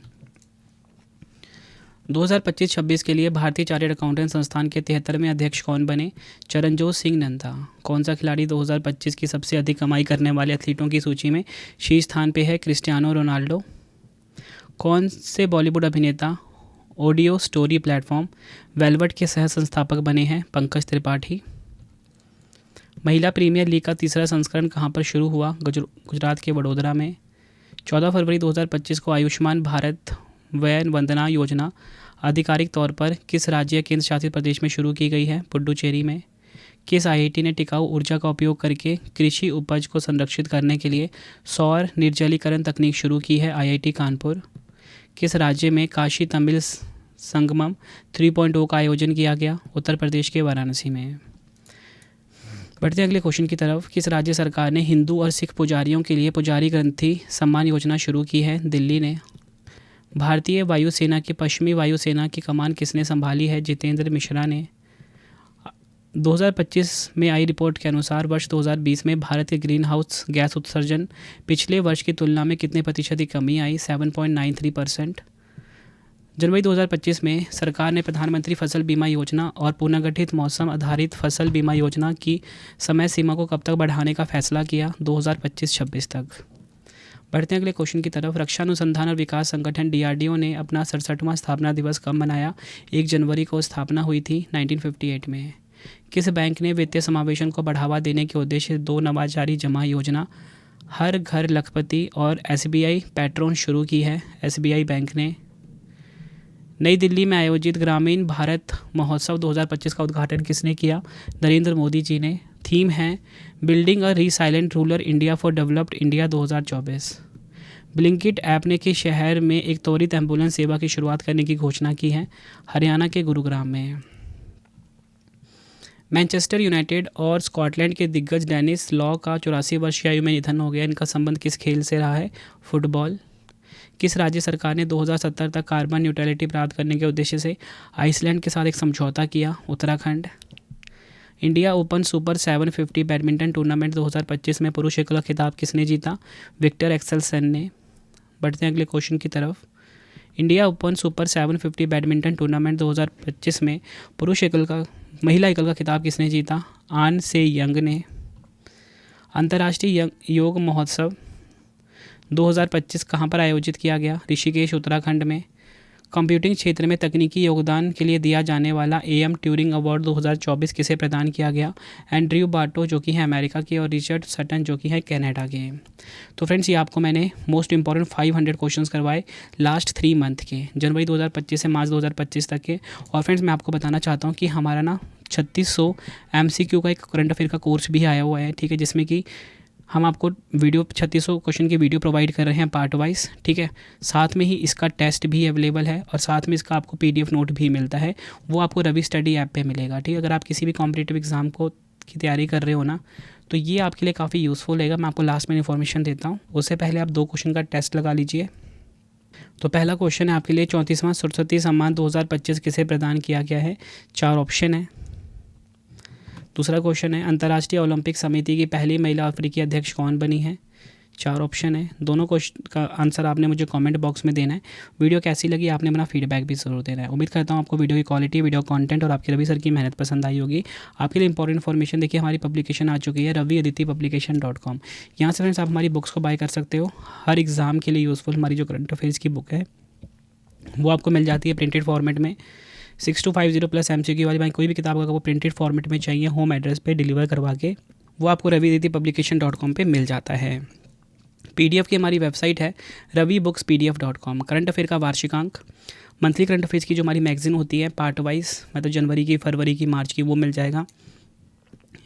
2025-26 के लिए भारतीय चार्टर्ड अकाउंटेंट संस्थान के 73वें अध्यक्ष कौन बने? चरणजोत सिंह नंदा। कौन सा खिलाड़ी 2025 की सबसे अधिक कमाई करने वाले एथलीटों की सूची में शीर्ष स्थान पे है? Cristiano Ronaldo. कौन से बॉलीवुड अभिनेता ऑडियो स्टोरी प्लेटफॉर्म वेलवेट के सह संस्थापक बने हैं? पंकज त्रिपाठी। महिला प्रीमियर लीग का तीसरा संस्करण कहां पर शुरू हुआ? गुजरात के वडोदरा में। 14 फरवरी 2025 को आयुष्मान भारत व्यय वंदना योजना आधिकारिक तौर पर किस राज्य या केंद्र शासित प्रदेश में शुरू की गई है? पुडुचेरी में। किस IIT ने टिकाऊ ऊर्जा का उपयोग करके कृषि उपज को संरक्षित करने के लिए सौर निर्जलीकरण तकनीक शुरू की है? IIT कानपुर। किस राज्य में काशी तमिल संगमम 3.0 का आयोजन किया गया? उत्तर प्रदेश के वाराणसी में। बढ़ते अगले क्वेश्चन की तरफ। किस राज्य सरकार ने हिंदू और सिख पुजारियों के लिए पुजारी ग्रंथि सम्मान योजना शुरू की है? दिल्ली ने। भारतीय वायुसेना की पश्चिमी वायुसेना की कमान किसने संभाली है? जितेंद्र मिश्रा ने। 2025 में आई रिपोर्ट के अनुसार वर्ष 2020 में भारत के ग्रीन हाउस गैस उत्सर्जन पिछले वर्ष की तुलना में कितने प्रतिशत की कमी आई? 7.93%। जनवरी 2025 में सरकार ने प्रधानमंत्री फसल बीमा योजना और पुनर्गठित मौसम आधारित फसल बीमा योजना की समय सीमा को कब तक बढ़ाने का फैसला किया? 2025-26 तक। बढ़ते हैं अगले क्वेश्चन की तरफ। रक्षा अनुसंधान और विकास संगठन DRDO ने अपना 67वां स्थापना दिवस कब मनाया? 1 जनवरी को स्थापना हुई थी 1958 में। किस बैंक ने वित्तीय समावेशन को बढ़ावा देने के उद्देश्य 2 नवाचारी जमा योजना हर घर लखपति और SBI पैट्रोन शुरू की है? SBI बैंक ने। नई दिल्ली में आयोजित ग्रामीण भारत महोत्सव 2025 का उद्घाटन किसने किया? नरेंद्र मोदी जी ने। थीम है building a resilient rural India for developed India 2024। Blinkit app ने किस शहर में एक त्वरित एम्बुलेंस सेवा की शुरुआत करने की घोषणा की है? हरियाणा के गुरुग्राम में। मैनचेस्टर यूनाइटेड और स्कॉटलैंड के दिग्गज डेनिस लॉ का 84 वर्षीय आयु में निधन हो गया। इनका संबंध किस खेल से रहा है? फुटबॉल। किस राज्य सरकार ने 2070 तक कार्बन न्यूट्रलिटी प्राप्त करने के उद्देश्य से आइसलैंड के साथ एक समझौता किया? Uttarakhand. India open super 750 badminton tournament 2025 में पुरुष एकल का खिताब किसने जीता? विक्टर एक्सेलसन ने। बढ़ते हैं अगले क्वेश्चन की तरफ। India open super 750 badminton tournament 2025 में महिला एकल का खिताब किसने जीता? आन से यंग ने। अंतर्राष्ट्रीय योग महोत्सव 2025 कहाँ पर आयोजित किया गया? ऋषिकेश उत्तराखंड में। कंप्यूटिंग क्षेत्र में तकनीकी योगदान के लिए दिया जाने वाला AM ट्यूरिंग अवार्ड 2024 किसे प्रदान किया गया? एंड्रयू बार्टो जो कि है अमेरिका के और रिचर्ड सटन जो कि है कनाडा के। तो फ्रेंड्स ये आपको मैंने मोस्ट इंपॉर्टेंट 500 क्वेश्चंस करवाए लास्ट 3 मंथ के, जनवरी 2025 से मार्च 2025 तक के। और फ्रेंड्स मैं आपको बताना चाहता हूँ कि हमारा ना 3600 MCQ का एक करंट अफेयर का कोर्स भी आया हुआ है, ठीक है, जिसमें कि हम आपको 3600 क्वेश्चन की वीडियो प्रोवाइड कर रहे हैं पार्ट वाइज, ठीक है। साथ में ही इसका टेस्ट भी अवेलेबल है और साथ में इसका आपको PDF नोट भी मिलता है, वो आपको रवि स्टडी ऐप पे मिलेगा, ठीक है। अगर आप किसी भी कॉम्पिटिटिव एग्जाम की तैयारी कर रहे हो ना, तो ये आपके लिए काफ़ी यूज़फुल रहेगा। मैं आपको लास्ट में इन्फॉर्मेशन देता हूँ, उससे पहले आप 2 क्वेश्चन का टेस्ट लगा लीजिए। तो पहला क्वेश्चन है आपके लिए 34वां सरस्वती सम्मान 2025 किसे प्रदान किया गया है? 4 ऑप्शन है। दूसरा क्वेश्चन है अंतर्राष्ट्रीय ओलंपिक समिति की पहली महिला अफ्रीकी अध्यक्ष कौन बनी है? 4 ऑप्शन है। दोनों क्वेश्चन का आंसर आपने मुझे कमेंट बॉक्स में देना है। वीडियो कैसी लगी आपने अपना फीडबैक भी ज़रूर देना है। उम्मीद करता हूँ आपको वीडियो की क्वालिटी, वीडियो कंटेंट और आपके रवि सर की मेहनत पसंद आई होगी। आपके लिए इंपॉर्टेंट इन्फॉर्मेशन देखिए, हमारी पब्लिकेशन आ चुकी है raviaditipublication.com। यहाँ से फ्रेंड्स आप हमारी बुक्स को बाय कर सकते हो। हर एग्ज़ाम के लिए यूज़फुल हमारी जो करंट अफेयर्स की बुक है वो आपको मिल जाती है प्रिंटेड फॉर्मेट में। 6250 + MCQ वाली भाई कोई भी किताब अगर वो प्रिंटेड फॉर्मेट में चाहिए होम एड्रेस पे डिलीवर करवा के वो आपको raviaditipublication.com पे मिल जाता है। PDF की हमारी वेबसाइट है ravibooks.pdf.com। करंट अफेयर का वार्षिकांक, मंथली करंट अफेयर्स की जो हमारी मैगजीन होती है पार्ट वाइज, मतलब जनवरी की, फरवरी की, मार्च की, वो मिल जाएगा।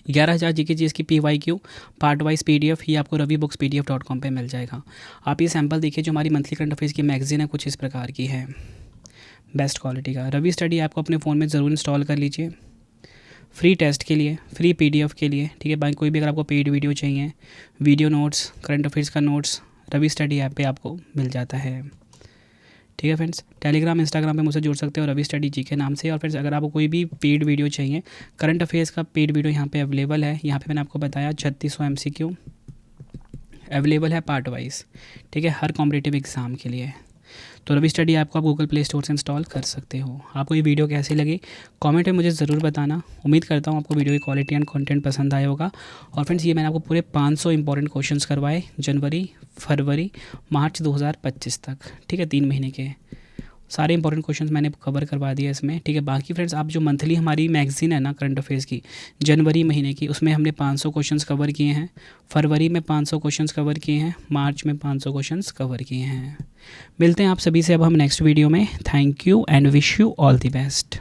11,000 GK की PYQ पार्ट वाइज PDF ही आपको ravibooks.pdf.com पे मिल जाएगा। आप ये सैम्पल देखिए, जो हमारी मंथली करंट अफेयर्स की मैगजीन है कुछ इस प्रकार की है, बेस्ट क्वालिटी का। रवि स्टडी आपको अपने फ़ोन में ज़रूर इंस्टॉल कर लीजिए, फ्री टेस्ट के लिए, फ्री PDF के लिए, ठीक है। बाकी कोई भी अगर आपको पेड वीडियो चाहिए, वीडियो नोट्स, करंट अफेयर्स का नोट्स रवि स्टडी ऐप पे आपको मिल जाता है, ठीक है फ्रेंड्स। टेलीग्राम, इंस्टाग्राम पे मुझसे जुड़ सकते हो रवि स्टडी जी के नाम से। और फ्रेंड्स अगर आपको कोई भी पेड वीडियो चाहिए, करंट अफेयर्स का पेड वीडियो यहाँ पे अवेलेबल है। यहाँ पे मैंने आपको बताया 3600 MCQ अवेलेबल है पार्ट वाइज, ठीक है, हर कॉम्पिटिटिव एग्ज़ाम के लिए। तो रवि स्टडी ऐप को आप गूगल प्ले स्टोर से इंस्टॉल कर सकते हो। आपको ये वीडियो कैसी लगी कमेंट में मुझे ज़रूर बताना। उम्मीद करता हूँ आपको वीडियो की क्वालिटी एंड कंटेंट पसंद आया होगा। और फ्रेंड्स ये मैंने आपको पूरे 500 इंपॉर्टेंट क्वेश्चंस करवाए जनवरी, फरवरी, मार्च 2025 तक, ठीक है, 3 महीने के सारे इंपॉर्टेंट क्वेश्चंस मैंने कवर करवा दिया इसमें, ठीक है। बाकी फ्रेंड्स आप जो मंथली हमारी मैगजीन है ना करंट अफेयर्स की, जनवरी महीने की, उसमें हमने 500 क्वेश्चंस कवर किए हैं, फरवरी में 500 क्वेश्चंस कवर किए हैं, मार्च में 500 क्वेश्चंस कवर किए हैं। मिलते हैं आप सभी से अब हम नेक्स्ट वीडियो में। Thank you and wish you all the best.